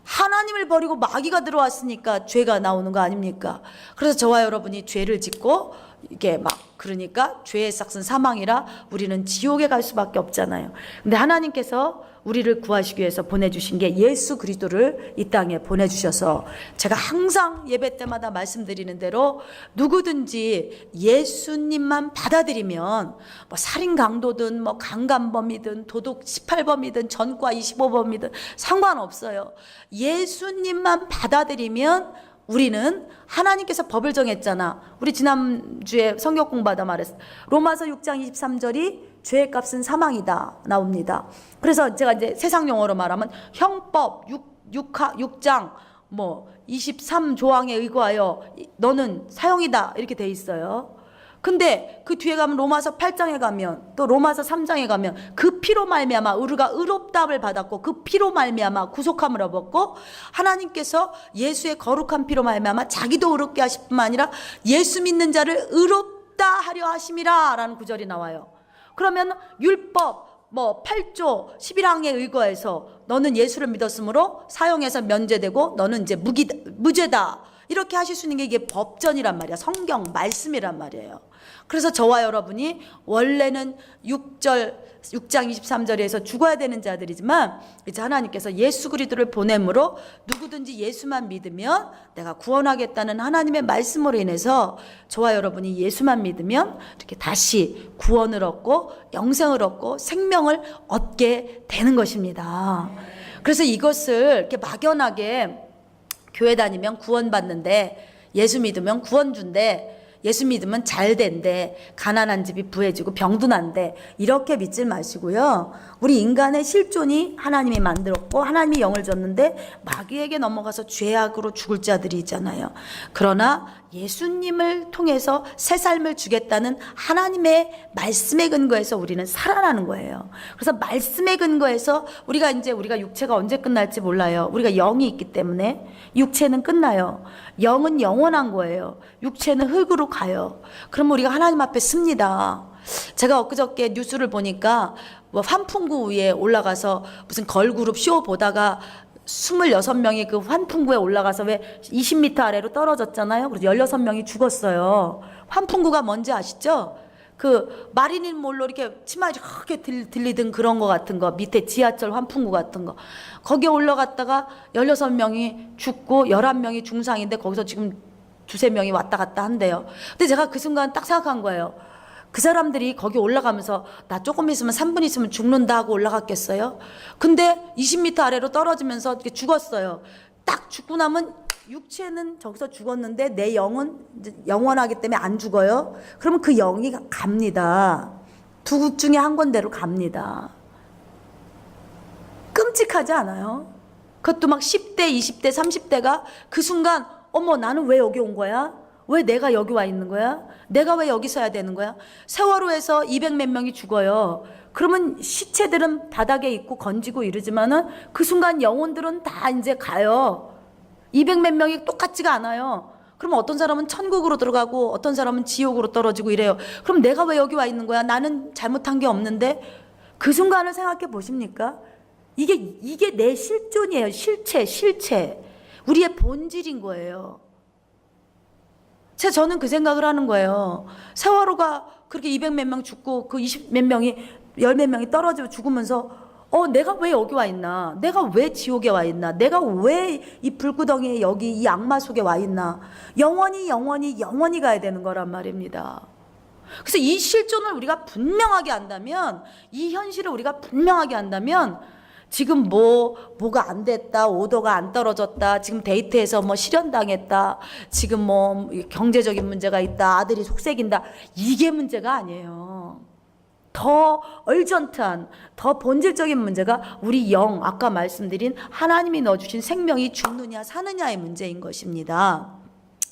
하나님을 버리고 마귀가 들어왔으니까 죄가 나오는 거 아닙니까? 그래서 저와 여러분이 죄를 짓고 이게 막 그러니까 죄의 삭은 사망이라 우리는 지옥에 갈 수밖에 없잖아요. 근데 하나님께서 우리를 구하시기 위해서 보내주신 게 예수 그리스도를 이 땅에 보내주셔서, 제가 항상 예배 때마다 말씀드리는 대로 누구든지 예수님만 받아들이면 뭐 살인 강도든 뭐 강간범이든 도둑 18범이든 전과 25범이든 상관없어요. 예수님만 받아들이면 우리는, 하나님께서 법을 정했잖아. 우리 지난주에 성경 공부하다 말했어. 로마서 6장 23절이 죄의 값은 사망이다 나옵니다. 그래서 제가 이제 세상 용어로 말하면 형법 6장 뭐 23조항에 의거하여 너는 사형이다 이렇게 돼 있어요. 근데 그 뒤에 가면 로마서 8장에 가면, 또 로마서 3장에 가면 그 피로 말미암아 우리가 의롭다함을 받았고, 그 피로 말미암아 구속함을 얻었고, 하나님께서 예수의 거룩한 피로 말미암아 자기도 의롭게 하실 뿐만 아니라 예수 믿는 자를 의롭다 하려 하심이라 라는 구절이 나와요. 그러면 율법 뭐 8조 11항에 의거해서 너는 예수를 믿었으므로 사형에서 면제되고 너는 이제 무죄다 이렇게 하실 수 있는 게 이게 법전이란 말이야. 성경 말씀이란 말이에요. 그래서 저와 여러분이 원래는 6장 23절에서 죽어야 되는 자들이지만, 이제 하나님께서 예수 그리스도를 보냄으로 누구든지 예수만 믿으면 내가 구원하겠다는 하나님의 말씀으로 인해서 저와 여러분이 예수만 믿으면 이렇게 다시 구원을 얻고 영생을 얻고 생명을 얻게 되는 것입니다. 그래서 이것을 이렇게 막연하게 교회 다니면 구원받는데, 예수 믿으면 구원 준대, 예수 믿으면 잘 된대, 가난한 집이 부해지고 병도 난대, 이렇게 믿지 마시고요. 우리 인간의 실존이 하나님이 만들었고 하나님이 영을 줬는데 마귀에게 넘어가서 죄악으로 죽을 자들이 있잖아요. 그러나 예수님을 통해서 새 삶을 주겠다는 하나님의 말씀에 근거해서 우리는 살아나는 거예요. 그래서 말씀에 근거해서 우리가 육체가 언제 끝날지 몰라요. 우리가 영이 있기 때문에 육체는 끝나요. 영은 영원한 거예요. 육체는 흙으로 가요. 그럼 우리가 하나님 앞에 씁니다. 제가 엊그저께 뉴스를 보니까 뭐 환풍구 위에 올라가서 무슨 걸그룹 쇼 보다가 26명이 그 환풍구에 올라가서 왜 20m 아래로 떨어졌잖아요. 그래서 16명이 죽었어요. 환풍구가 뭔지 아시죠? 그 마리린 몰로 이렇게 치마에 크게 들리던 그런 거 같은 거, 밑에 지하철 환풍구 같은 거, 거기에 올라갔다가 16명이 죽고 11명이 중상인데 거기서 지금 두세 명이 왔다 갔다 한대요. 근데 제가 그 순간 딱 생각한 거예요. 그 사람들이 거기 올라가면서 나 조금 있으면 3분 있으면 죽는다 하고 올라갔겠어요? 근데 20m 아래로 떨어지면서 이렇게 죽었어요. 딱 죽고 나면 육체는 저기서 죽었는데 내 영은 영원하기 때문에 안 죽어요. 그러면 그 영이 갑니다. 두 곳 중에 한 군데로 갑니다. 끔찍하지 않아요? 그것도 막 10대, 20대, 30대가 그 순간 어머 나는 왜 여기 온 거야? 왜 내가 여기 와 있는 거야? 내가 왜 여기 서야 되는 거야? 세월호에서 200몇 명이 죽어요. 그러면 시체들은 바닥에 있고 건지고 이러지만은 그 순간 영혼들은 다 이제 가요. 200몇 명이 똑같지가 않아요. 그럼 어떤 사람은 천국으로 들어가고 어떤 사람은 지옥으로 떨어지고 이래요. 그럼 내가 왜 여기 와 있는 거야? 나는 잘못한 게 없는데. 그 순간을 생각해 보십니까? 이게 내 실존이에요. 실체. 우리의 본질인 거예요. 저는 그 생각을 하는 거예요. 세월호가 그렇게 200몇 명 죽고 그 20몇 명이 10몇 명이 떨어지고 죽으면서 내가 왜 여기 와 있나? 내가 왜 지옥에 와 있나? 내가 왜 이 불구덩이에 여기 이 악마 속에 와 있나? 영원히 가야 되는 거란 말입니다. 그래서 이 실존을 우리가 분명하게 안다면, 이 현실을 우리가 분명하게 안다면, 지금 뭐가 안 됐다, 오더가 안 떨어졌다, 지금 데이트에서 실현당했다, 지금 경제적인 문제가 있다, 아들이 속색인다, 이게 문제가 아니에요. 더 얼전트한, 더 본질적인 문제가 우리 아까 말씀드린 하나님이 넣어주신 생명이 죽느냐 사느냐의 문제인 것입니다.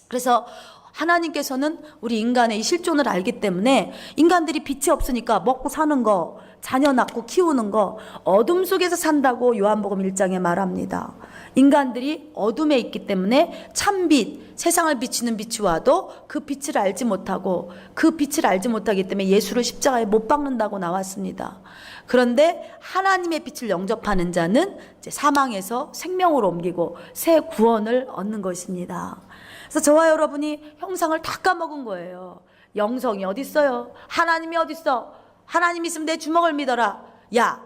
그래서 하나님께서는 우리 인간의 이 실존을 알기 때문에 인간들이 빛이 없으니까 먹고 사는 거, 자녀 낳고 키우는 거, 어둠 속에서 산다고 요한복음 1장에 말합니다. 인간들이 어둠에 있기 때문에 참빛, 세상을 비치는 빛이 와도 그 빛을 알지 못하고, 그 빛을 알지 못하기 때문에 예수를 십자가에 못 박는다고 나왔습니다. 그런데 하나님의 빛을 영접하는 자는 이제 사망에서 생명으로 옮기고 새 구원을 얻는 것입니다. 그래서 저와 여러분이 형상을 다 까먹은 거예요. 영성이 어디 있어요? 하나님이 어디 있어? 하나님 있으면 내 주먹을 믿어라. 야,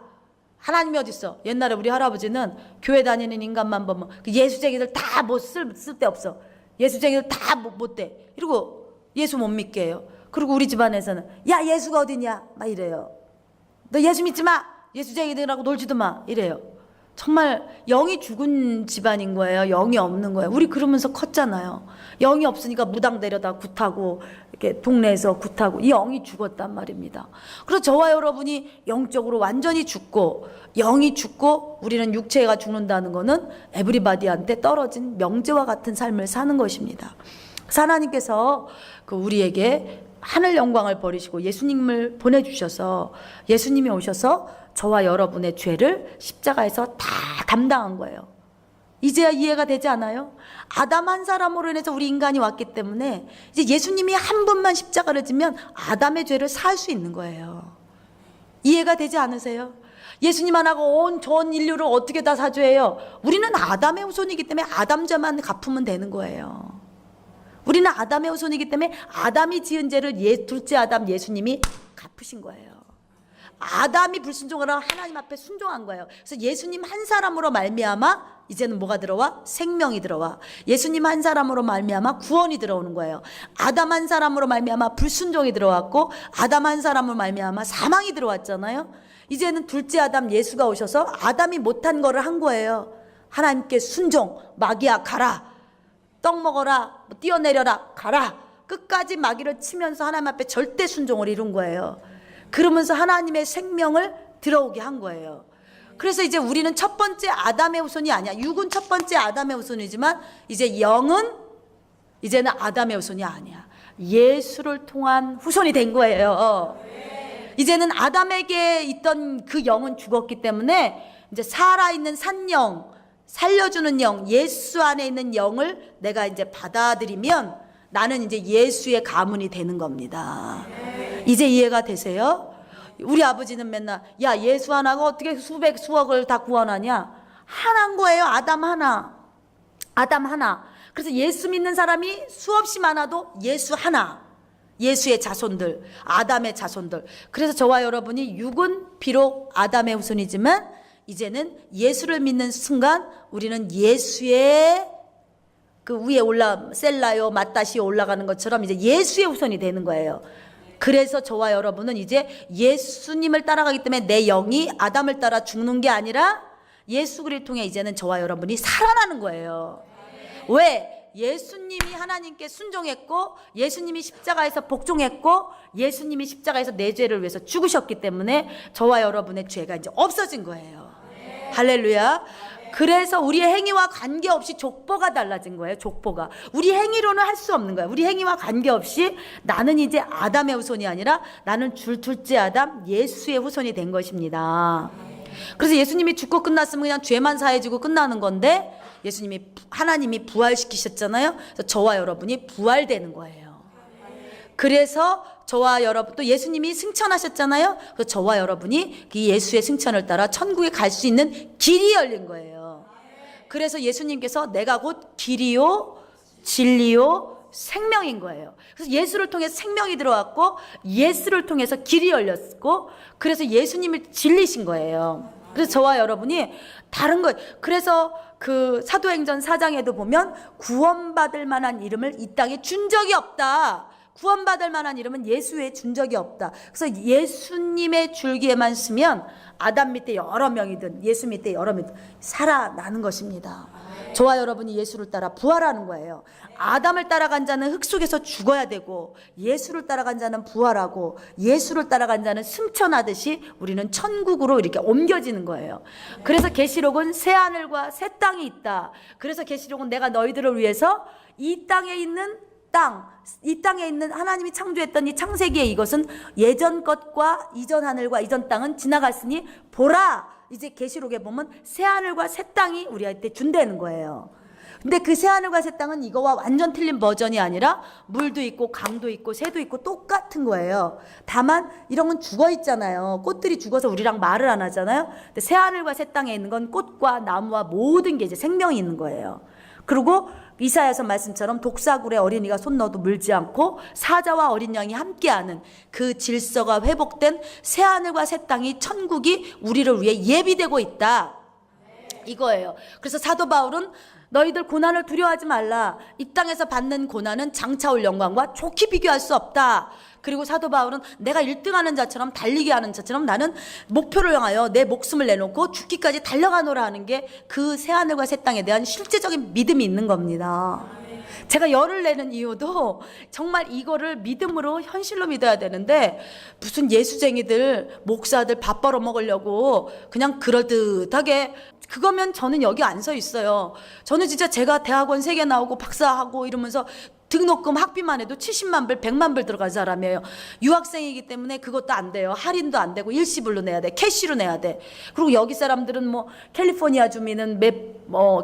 하나님이 어디 있어? 옛날에 우리 할아버지는 교회 다니는 인간만 보면 예수쟁이들 다 쓸데없어. 예수쟁이들 다 못 돼. 이러고 예수 못 믿게 해요. 그리고 우리 집안에서는 야, 예수가 어디냐? 막 이래요. 너 예수 믿지 마. 예수쟁이들하고 놀지도 마. 이래요. 정말 영이 죽은 집안인 거예요. 영이 없는 거예요. 우리 그러면서 컸잖아요. 영이 없으니까 무당 데려다 굿하고 이렇게 동네에서 굿하고, 이 영이 죽었단 말입니다. 그래서 저와 여러분이 영적으로 완전히 죽고 영이 죽고 우리는 육체가 죽는다는 거는 에브리바디한테 떨어진 명제와 같은 삶을 사는 것입니다. 그래서 하나님께서 우리에게 하늘 영광을 버리시고 예수님을 보내주셔서, 예수님이 오셔서 저와 여러분의 죄를 십자가에서 다 담당한 거예요. 이제야 이해가 되지 않아요? 아담 한 사람으로 인해서 우리 인간이 왔기 때문에 이제 예수님이 한 분만 십자가를 지면 아담의 죄를 살 수 있는 거예요. 이해가 되지 않으세요? 예수님 안 하고 온 전 인류를 어떻게 다 사죄해요? 우리는 아담의 후손이기 때문에 아담 죄만 갚으면 되는 거예요. 우리는 아담의 후손이기 때문에 아담이 지은 죄를 둘째 아담 예수님이 갚으신 거예요. 아담이 불순종하라 하나님 앞에 순종한 거예요. 그래서 예수님 한 사람으로 말미암아 이제는 뭐가 들어와? 생명이 들어와. 예수님 한 사람으로 말미암아 구원이 들어오는 거예요. 아담 한 사람으로 말미암아 불순종이 들어왔고, 아담 한 사람으로 말미암아 사망이 들어왔잖아요. 이제는 둘째 아담 예수가 오셔서 아담이 못한 거를 한 거예요. 하나님께 순종, 마귀야 가라, 떡 먹어라, 뛰어내려라, 가라. 끝까지 마귀를 치면서 하나님 앞에 절대 순종을 이룬 거예요. 그러면서 하나님의 생명을 들어오게 한 거예요. 그래서 이제 우리는 첫 번째 아담의 후손이 아니야. 육은 첫 번째 아담의 후손이지만 이제 영은 이제는 아담의 후손이 아니야. 예수를 통한 후손이 된 거예요. 이제는 아담에게 있던 그 영은 죽었기 때문에 이제 살아있는 산영, 살려주는 영, 예수 안에 있는 영을 내가 이제 받아들이면 나는 이제 예수의 가문이 되는 겁니다. 이제 이해가 되세요? 우리 아버지는 맨날 야, 예수 하나가 어떻게 수백 수억을 다 구원하냐? 하나인 거예요. 아담 하나. 아담 하나. 그래서 예수 믿는 사람이 수없이 많아도 예수 하나. 예수의 자손들, 아담의 자손들. 그래서 저와 여러분이 육은 비록 아담의 후손이지만 이제는 예수를 믿는 순간 우리는 예수의 그 위에 셀라요 마따시에 올라가는 것처럼 이제 예수의 후손이 되는 거예요. 그래서 저와 여러분은 이제 예수님을 따라가기 때문에 내 영이 아담을 따라 죽는 게 아니라 예수 그리스도를 통해 이제는 저와 여러분이 살아나는 거예요. 왜? 예수님이 하나님께 순종했고, 예수님이 십자가에서 복종했고, 예수님이 십자가에서 내 죄를 위해서 죽으셨기 때문에 저와 여러분의 죄가 이제 없어진 거예요. 할렐루야. 그래서 우리의 행위와 관계없이 족보가 달라진 거예요. 족보가. 우리 행위로는 할 수 없는 거예요. 우리 행위와 관계없이 나는 이제 아담의 후손이 아니라 나는 둘째 아담 예수의 후손이 된 것입니다. 그래서 예수님이 죽고 끝났으면 그냥 죄만 사해지고 끝나는 건데 하나님이 부활시키셨잖아요. 그래서 저와 여러분이 부활되는 거예요. 그래서 저와 여러분, 또 예수님이 승천하셨잖아요. 그래서 저와 여러분이 그 예수의 승천을 따라 천국에 갈 수 있는 길이 열린 거예요. 그래서 예수님께서 내가 곧 길이요 진리요 생명인 거예요. 그래서 예수를 통해서 생명이 들어왔고 예수를 통해서 길이 열렸고 그래서 예수님을 진리신 거예요. 그래서 저와 여러분이 다른 것, 그래서 그 사도행전 4장에도 보면 구원받을 만한 이름을 이 땅에 준 적이 없다. 구원받을 만한 이름은 예수에 준 적이 없다. 그래서 예수님의 줄기에만 쓰면 아담 밑에 여러 명이든 예수 밑에 여러 명이든 살아나는 것입니다. 저와 여러분이 예수를 따라 부활하는 거예요. 아담을 따라간 자는 흙 속에서 죽어야 되고 예수를 따라간 자는 부활하고 예수를 따라간 자는 승천하듯이 우리는 천국으로 이렇게 옮겨지는 거예요. 그래서 계시록은 새 하늘과 새 땅이 있다. 그래서 계시록은 내가 너희들을 위해서 이 땅에 있는 이 땅에 있는 하나님이 창조했던 이 창세기의 이것은 예전 것과 이전 하늘과 이전 땅은 지나갔으니 보라, 이제 계시록에 보면 새 하늘과 새 땅이 우리한테 준다는 거예요. 근데 그 새 하늘과 새 땅은 이거와 완전 틀린 버전이 아니라 물도 있고 강도 있고 새도 있고 똑같은 거예요. 다만 이런 건 죽어 있잖아요. 꽃들이 죽어서 우리랑 말을 안 하잖아요. 근데 새 하늘과 새 땅에 있는 건 꽃과 나무와 모든 게 이제 생명이 있는 거예요. 그리고 이사야서 말씀처럼 독사굴에 어린이가 손 넣어도 물지 않고 사자와 어린 양이 함께하는 그 질서가 회복된 새 하늘과 새 땅이 천국이 우리를 위해 예비되고 있다. 이거예요. 그래서 사도 바울은 너희들 고난을 두려워하지 말라. 이 땅에서 받는 고난은 장차 올 영광과 좋게 비교할 수 없다. 그리고 사도 바울은 내가 1등하는 자처럼 달리게 하는 자처럼 나는 목표를 향하여 내 목숨을 내놓고 죽기까지 달려가노라 하는 게 그 새하늘과 새 땅에 대한 실제적인 믿음이 있는 겁니다. 제가 열을 내는 이유도 정말 이거를 믿음으로 현실로 믿어야 되는데 무슨 예수쟁이들 목사들 밥 벌어 먹으려고 그냥 그럴듯하게 그거면 저는 여기 안 서 있어요. 저는 진짜 제가 대학원 3개 나오고 박사하고 이러면서 등록금 학비만 해도 70만 불, 100만 불 들어간 사람이에요. 유학생이기 때문에 그것도 안 돼요. 할인도 안 되고 일시불로 내야 돼. 캐시로 내야 돼. 그리고 여기 사람들은 뭐 캘리포니아 주민은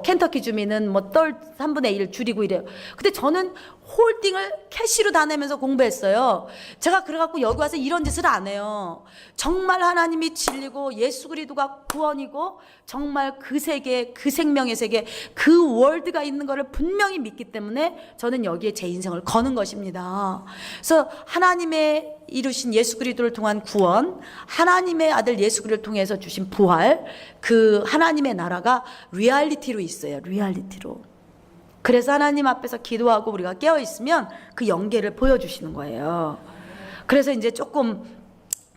켄터키 주민은 떨 3분의 1 줄이고 이래요. 근데 저는 홀딩을 캐시로 다 내면서 공부했어요. 제가 그래갖고 여기 와서 이런 짓을 안 해요. 정말 하나님이 진리고 예수 그리스도가 구원이고 정말 그 세계, 그 생명의 세계, 그 월드가 있는 거를 분명히 믿기 때문에 저는 여기에 제 인생을 거는 것입니다. 그래서 하나님의 이루신 예수 그리스도를 통한 구원, 하나님의 아들 예수 그리스도를 통해서 주신 부활, 그 하나님의 나라가 리얼리티로 있어요. 리얼리티로. 그래서 하나님 앞에서 기도하고 우리가 깨어있으면 그 연계를 보여주시는 거예요. 그래서 이제 조금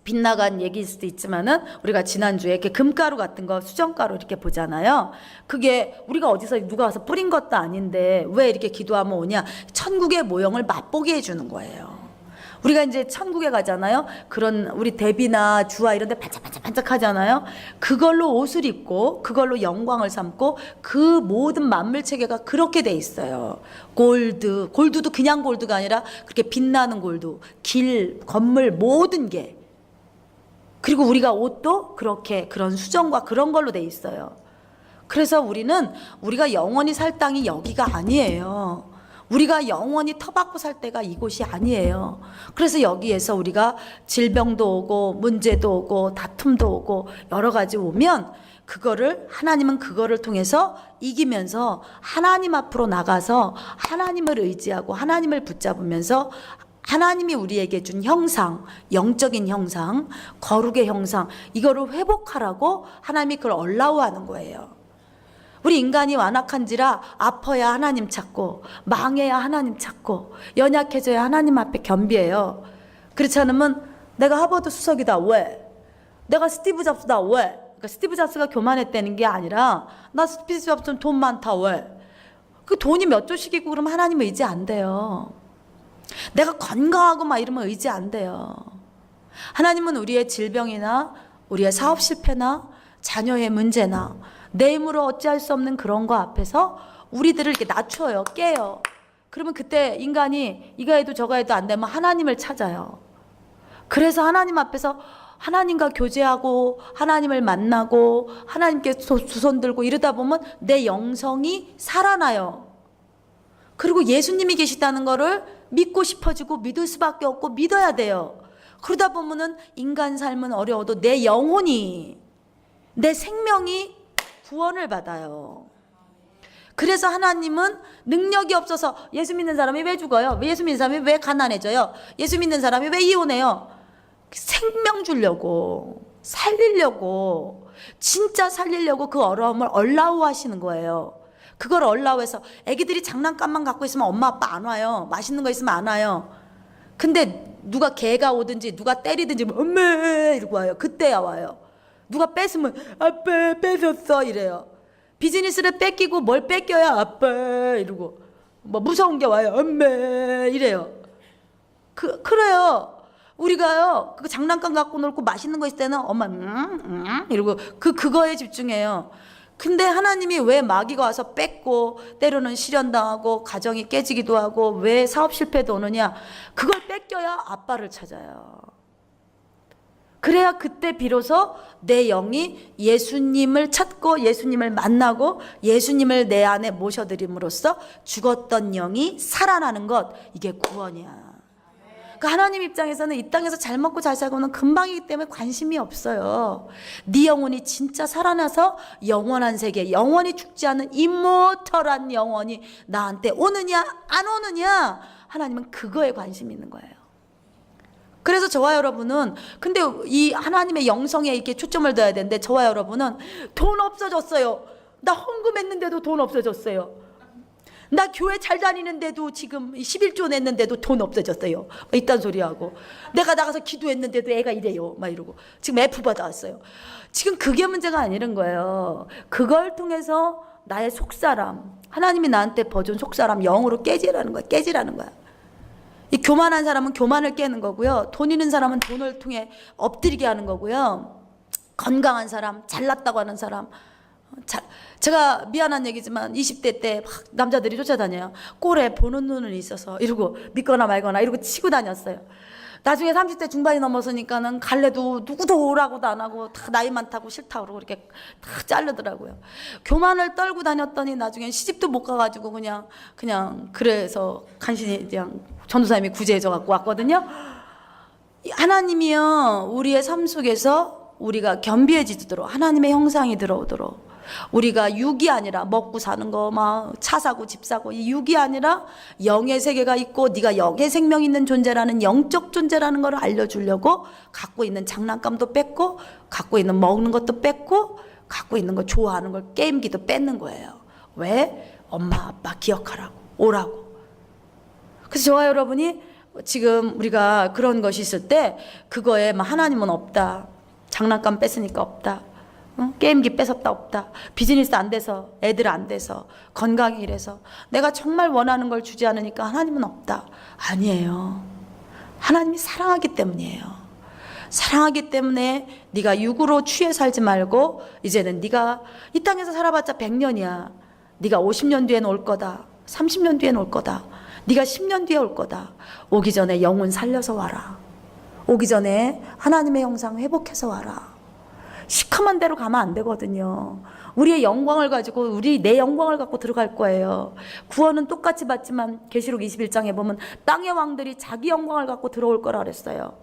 빗나간 얘기일 수도 있지만은 우리가 지난주에 이렇게 금가루 같은 거 수정가루 이렇게 보잖아요. 그게 우리가 어디서 누가 와서 뿌린 것도 아닌데 왜 이렇게 기도하면 오냐? 천국의 모형을 맛보게 해주는 거예요. 우리가 이제 천국에 가잖아요. 그런 우리 데비나 주아 이런 데 반짝반짝 하잖아요. 그걸로 옷을 입고 그걸로 영광을 삼고 그 모든 만물 체계가 그렇게 돼 있어요. 골드도 그냥 골드가 아니라 그렇게 빛나는 골드, 길, 건물 모든 게. 그리고 우리가 옷도 그렇게 그런 수정과 그런 걸로 돼 있어요. 그래서 우리가 영원히 살 땅이 여기가 아니에요. 우리가 영원히 터받고 살 때가 이곳이 아니에요. 그래서 여기에서 우리가 질병도 오고 문제도 오고 다툼도 오고 여러 가지 오면 하나님은 그거를 통해서 이기면서 하나님 앞으로 나가서 하나님을 의지하고 하나님을 붙잡으면서 하나님이 우리에게 준 형상, 영적인 형상, 거룩의 형상, 이거를 회복하라고 하나님이 그걸 얼라우하는 거예요. 우리 인간이 완악한지라 아파야 하나님 찾고 망해야 하나님 찾고 연약해져야 하나님 앞에 겸비해요. 그렇지 않으면 내가 하버드 수석이다. 왜? 내가 스티브 잡스다. 왜? 그러니까 스티브 잡스가 교만했다는 게 아니라 나 스티브 잡스는 돈 많다. 왜? 그 돈이 몇 조씩이고 그러면 하나님 의지 안 돼요. 내가 건강하고 막 이러면 의지 안 돼요. 하나님은 우리의 질병이나 우리의 사업 실패나 자녀의 문제나 내 힘으로 어찌할 수 없는 그런 거 앞에서 우리들을 이렇게 낮춰요. 깨요. 그러면 그때 인간이 이거 해도 저거 해도 안 되면 하나님을 찾아요. 그래서 하나님 앞에서 하나님과 교제하고 하나님을 만나고 하나님께 두 손 들고 이러다 보면 내 영성이 살아나요. 그리고 예수님이 계시다는 거를 믿고 싶어지고 믿을 수밖에 없고 믿어야 돼요. 그러다 보면은 인간 삶은 어려워도 내 영혼이, 내 생명이 구원을 받아요. 그래서 하나님은 능력이 없어서 예수 믿는 사람이 왜 죽어요? 예수 믿는 사람이 왜 가난해져요? 예수 믿는 사람이 왜 이혼해요? 생명 주려고, 살리려고, 진짜 살리려고 그 어려움을 얼라우 하시는 거예요. 그걸 얼라우해서 애기들이 장난감만 갖고 있으면 엄마 아빠 안 와요. 맛있는 거 있으면 안 와요. 근데 누가 개가 오든지 누가 때리든지 엄마 이러고 와요. 그때야 와요. 누가 뺏으면 아빠 뺏었어 이래요. 비즈니스를 뺏기고 뭘 뺏겨야 아빠 이러고 뭐 무서운 게 와요. 엄마 이래요. 그래요. 우리가요 그 장난감 갖고 놀고 맛있는 거 있을 때는 엄마 이러고 그거에 집중해요. 근데 하나님이 왜 마귀가 와서 뺏고 때로는 실현당하고 가정이 깨지기도 하고 왜 사업 실패도 오느냐? 그걸 뺏겨야 아빠를 찾아요. 그래야 그때 비로소 내 영이 예수님을 찾고 예수님을 만나고 예수님을 내 안에 모셔드림으로써 죽었던 영이 살아나는 것, 이게 구원이야. 그러니까 하나님 입장에서는 이 땅에서 잘 먹고 잘 살고는 금방이기 때문에 관심이 없어요. 네 영혼이 진짜 살아나서 영원한 세계, 영원히 죽지 않는 이모털한 영혼이 나한테 오느냐 안 오느냐, 하나님은 그거에 관심이 있는 거예요. 그래서 저와 여러분은, 근데 이 하나님의 영성에 이렇게 초점을 둬야 되는데 저와 여러분은 돈 없어졌어요. 나 헌금했는데도 돈 없어졌어요. 나 교회 잘 다니는데도 지금 11조 냈는데도 돈 없어졌어요. 이딴 소리하고, 내가 나가서 기도했는데도 애가 이래요 막 이러고 지금 F 받아왔어요. 지금 그게 문제가 아니란 거예요. 그걸 통해서 나의 속사람, 하나님이 나한테 버준 속사람 영으로 깨지라는 거야. 깨지라는 거야. 이 교만한 사람은 교만을 깨는 거고요. 돈 있는 사람은 돈을 통해 엎드리게 하는 거고요. 건강한 사람, 잘났다고 하는 사람, 제가 미안한 얘기지만 20대 때 막 남자들이 쫓아다녀요. 꼴에 보는 눈은 있어서 이러고 믿거나 말거나 이러고 치고 다녔어요. 나중에 30대 중반이 넘어서니까는 갈래도 누구도 오라고도 안 하고 다 나이 많다고 싫다고 그러고 이렇게 다 자르더라고요. 교만을 떨고 다녔더니 나중에 시집도 못 가가지고 그냥 그래서 간신히 그냥 전도사님이 구제해줘 갖고 왔거든요. 하나님이요 우리의 삶 속에서 우리가 겸비해지도록, 하나님의 형상이 들어오도록, 우리가 육이 아니라 먹고 사는 거 막 차 사고 집 사고, 이 육이 아니라 영의 세계가 있고 네가 영의 생명 있는 존재라는 영적 존재라는 걸 알려주려고 갖고 있는 장난감도 뺏고 갖고 있는 먹는 것도 뺏고 갖고 있는 거 좋아하는 걸 게임기도 뺏는 거예요. 왜? 엄마 아빠 기억하라고, 오라고. 그래서 저와 여러분이 지금 우리가 그런 것이 있을 때 그거에 막 하나님은 없다, 장난감 뺏으니까 없다, 게임기 뺏었다 없다, 비즈니스 안 돼서, 애들 안 돼서, 건강이 이래서, 내가 정말 원하는 걸 주지 않으니까 하나님은 없다. 아니에요. 하나님이 사랑하기 때문이에요. 사랑하기 때문에 네가 육으로 취해 살지 말고 이제는 네가 이 땅에서 살아봤자 100년이야. 네가 50년 뒤에는 올 거다. 30년 뒤에는 올 거다. 네가 10년 뒤에 올 거다. 오기 전에 영혼 살려서 와라. 오기 전에 하나님의 형상 회복해서 와라. 시커먼 데로 가면 안 되거든요. 우리의 영광을 가지고, 내 영광을 갖고 들어갈 거예요. 구원은 똑같이 받지만 계시록 21장에 보면 땅의 왕들이 자기 영광을 갖고 들어올 거라 그랬어요.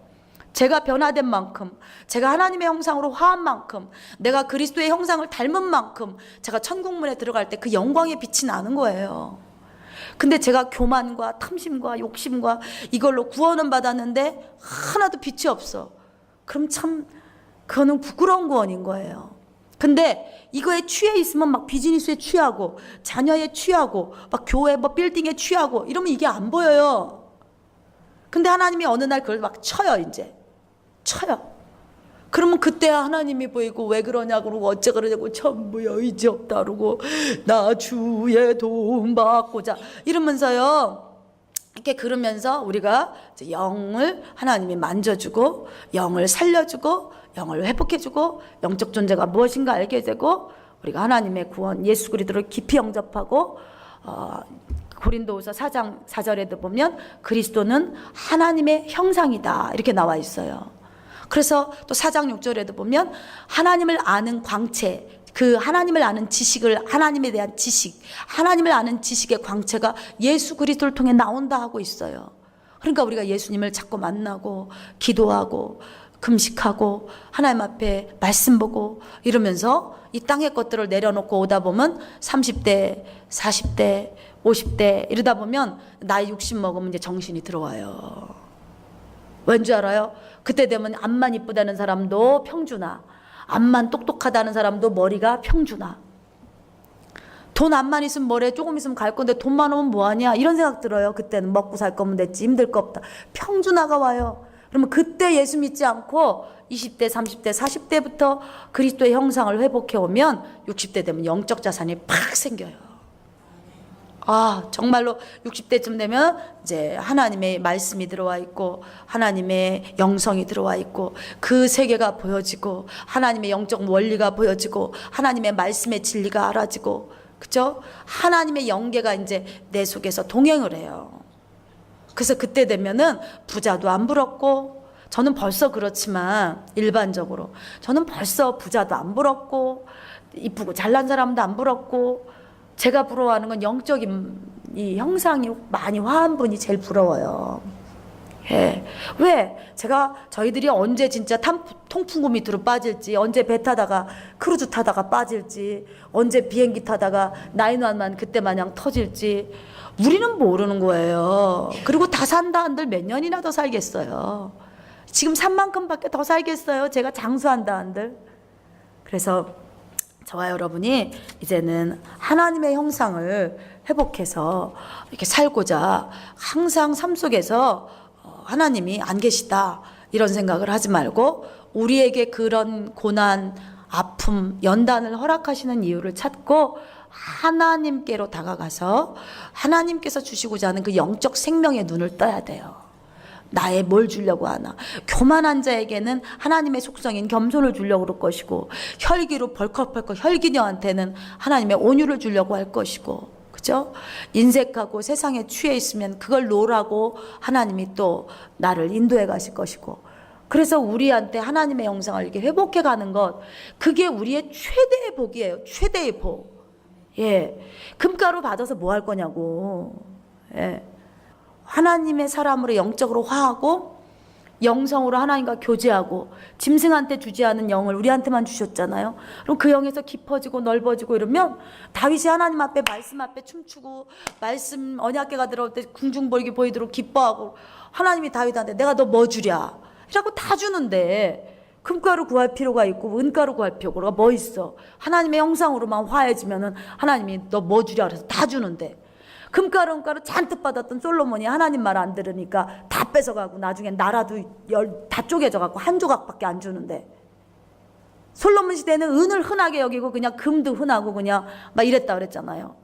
제가 변화된 만큼, 제가 하나님의 형상으로 화한 만큼, 내가 그리스도의 형상을 닮은 만큼 제가 천국문에 들어갈 때 그 영광의 빛이 나는 거예요. 근데 제가 교만과 탐심과 욕심과 이걸로 구원은 받았는데 하나도 빛이 없어. 그럼 참 그거는 부끄러운 구원인 거예요. 근데 이거에 취해 있으면 막 비즈니스에 취하고 자녀에 취하고 막 교회 뭐 빌딩에 취하고 이러면 이게 안 보여요. 근데 하나님이 어느 날 그걸 막 쳐요. 이제 쳐요. 그러면 그때 하나님이 보이고 왜 그러냐고 그러고 어째 그러냐고 전부야 의지 없다 그러고 나 주의 도움 받고자 이러면서요. 이렇게 그러면서 우리가 이제 영을 하나님이 만져주고 영을 살려주고 영을 회복해주고 영적 존재가 무엇인가 알게 되고 우리가 하나님의 구원 예수 그리스도를 깊이 영접하고 고린도후서 4장 4절에도 보면 그리스도는 하나님의 형상이다 이렇게 나와 있어요. 그래서 또 4장 6절에도 보면 하나님을 아는 광채, 그 하나님을 아는 지식을, 하나님에 대한 지식, 하나님을 아는 지식의 광채가 예수 그리스도를 통해 나온다 하고 있어요. 그러니까 우리가 예수님을 자꾸 만나고 기도하고 금식하고 하나님 앞에 말씀 보고 이러면서 이 땅의 것들을 내려놓고 오다 보면 30대, 40대, 50대 이러다 보면 나이 60 먹으면 이제 정신이 들어와요. 왠지 알아요? 그때 되면 앞만 이쁘다는 사람도 평준화, 앞만 똑똑하다는 사람도 머리가 평준화. 돈 앞만 있으면 뭐래, 조금 있으면 갈 건데 돈만 오면 뭐하냐 이런 생각 들어요. 그때는 먹고 살 거면 됐지 힘들 거 없다. 평준화가 와요. 그러면 그때 예수 믿지 않고 20대, 30대, 40대부터 그리스도의 형상을 회복해 오면 60대 되면 영적 자산이 팍 생겨요. 정말로 60대쯤 되면 이제 하나님의 말씀이 들어와 있고 하나님의 영성이 들어와 있고 그 세계가 보여지고 하나님의 영적 원리가 보여지고 하나님의 말씀의 진리가 알아지고, 그죠? 하나님의 영계가 이제 내 속에서 동행을 해요. 그래서 그때 되면은 부자도 안 부럽고, 저는 벌써 그렇지만 일반적으로 저는 벌써 부자도 안 부럽고 이쁘고 잘난 사람도 안 부럽고, 제가 부러워하는 건 영적인 이 형상이 많이 화한 분이 제일 부러워요. 예. 왜? 저희들이 언제 진짜 통풍구 밑으로 빠질지, 언제 배 타다가 크루즈 타다가 빠질지, 언제 비행기 타다가 911 그때 마냥 터질지 우리는 모르는 거예요. 그리고 다 산다 한들 몇 년이나 더 살겠어요. 지금 산 만큼밖에 더 살겠어요. 제가 장수한다 한들. 그래서 저와 여러분이 이제는 하나님의 형상을 회복해서 이렇게 살고자 항상 삶 속에서 하나님이 안 계시다 이런 생각을 하지 말고 우리에게 그런 고난, 아픔, 연단을 허락하시는 이유를 찾고 하나님께로 다가가서 하나님께서 주시고자 하는 그 영적 생명의 눈을 떠야 돼요. 나의 뭘 주려고 하나. 교만한 자에게는 하나님의 속성인 겸손을 주려고 그럴 것이고, 혈기로 벌컥벌컥 혈기녀한테는 하나님의 온유를 주려고 할 것이고, 그죠? 인색하고 세상에 취해 있으면 그걸 놓으라고 하나님이 또 나를 인도해 가실 것이고, 그래서 우리한테 하나님의 형상을 이렇게 회복해 가는 것, 그게 우리의 최대의 복이에요. 최대의 복. 예. 금가루 받아서 뭐 할 거냐고. 예. 하나님의 사람으로 영적으로 화하고 영성으로 하나님과 교제하고 짐승한테 주지 않은 영을 우리한테만 주셨잖아요. 그럼 그 영에서 깊어지고 넓어지고 이러면 다윗이 하나님 앞에 말씀 앞에 춤추고 말씀 언약궤가 들어올 때 궁중볼기 보이도록 기뻐하고 하나님이 다윗한테 내가 너 뭐 주랴 이라고 다 주는데 금가루 구할 필요가 있고 은가루 구할 필요가 뭐 있어. 하나님의 형상으로만 화해지면은 하나님이 너 뭐 주랴 그래서 다 주는데, 금가루 은가루 잔뜩 받았던 솔로몬이 하나님 말 안 들으니까 다 뺏어가고 나중에 나라도 다 쪼개져갖고 한 조각밖에 안 주는데, 솔로몬 시대는 은을 흔하게 여기고 그냥 금도 흔하고 그냥 막 이랬다 그랬잖아요.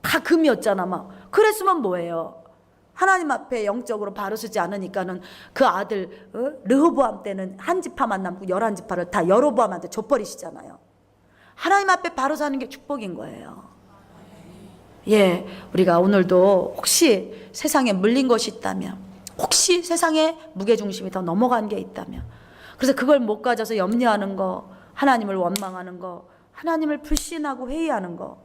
다 금이었잖아. 막 그랬으면 뭐예요. 하나님 앞에 영적으로 바로 서지 않으니까는 그 아들 르호보암 때는 한 지파만 남고 11지파를 다 여로보암한테 줘버리시잖아요. 하나님 앞에 바로 사는 게 축복인 거예요. 예, 우리가 오늘도 혹시 세상에 물린 것이 있다면, 혹시 세상에 무게중심이 더 넘어간 게 있다면, 그래서 그걸 못 가져서 염려하는 거, 하나님을 원망하는 거, 하나님을 불신하고 회의하는 거,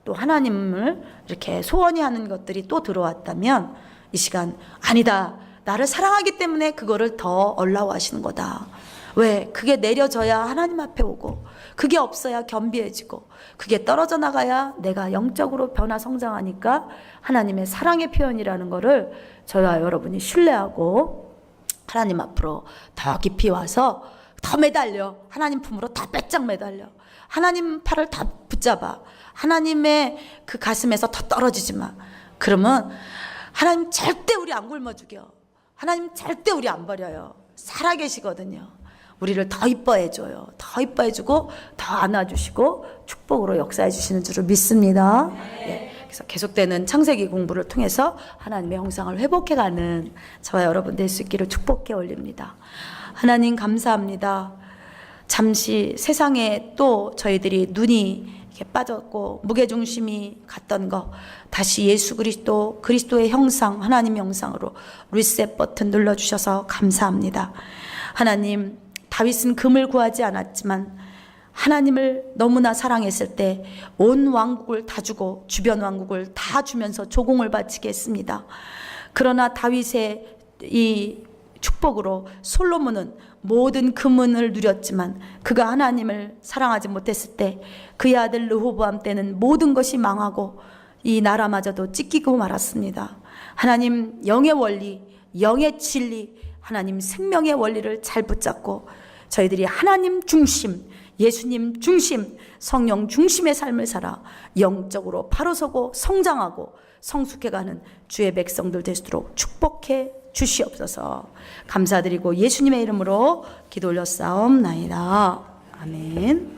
또 하나님을 이렇게 소원히 하는 것들이 또 들어왔다면 이 시간 아니다. 나를 사랑하기 때문에 그거를 더 올라와시는 거다. 왜? 그게 내려져야 하나님 앞에 오고, 그게 없어야 겸비해지고, 그게 떨어져 나가야 내가 영적으로 변화 성장하니까 하나님의 사랑의 표현이라는 거를 저와 여러분이 신뢰하고 하나님 앞으로 더 깊이 와서 더 매달려, 하나님 품으로 더 빼짝 매달려, 하나님 팔을 더 붙잡아, 하나님의 그 가슴에서 더 떨어지지 마. 그러면 하나님 절대 우리 안 굶어 죽여. 하나님 절대 우리 안 버려요. 살아계시거든요. 우리를 더 이뻐해줘요. 더 이뻐해주고 더 안아주시고 축복으로 역사해 주시는 줄을 믿습니다. 예, 그래서 계속되는 창세기 공부를 통해서 하나님의 형상을 회복해가는 저와 여러분 될 수 있기를 축복해 올립니다. 하나님 감사합니다. 잠시 세상에 또 저희들이 눈이 이렇게 빠졌고 무게중심이 갔던 거 다시 예수 그리스도, 그리스도의 형상, 하나님의 형상으로 리셋 버튼 눌러주셔서 감사합니다. 하나님, 다윗은 금을 구하지 않았지만 하나님을 너무나 사랑했을 때 온 왕국을 다 주고 주변 왕국을 다 주면서 조공을 바치게 했습니다. 그러나 다윗의 이 축복으로 솔로몬은 모든 금은을 누렸지만 그가 하나님을 사랑하지 못했을 때 그의 아들 르호보암 때는 모든 것이 망하고 이 나라마저도 찢기고 말았습니다. 하나님 영의 원리, 영의 진리, 하나님 생명의 원리를 잘 붙잡고 저희들이 하나님 중심, 예수님 중심, 성령 중심의 삶을 살아 영적으로 바로 서고 성장하고 성숙해가는 주의 백성들 되도록 축복해 주시옵소서. 감사드리고 예수님의 이름으로 기도 올렸사옵나이다. 아멘.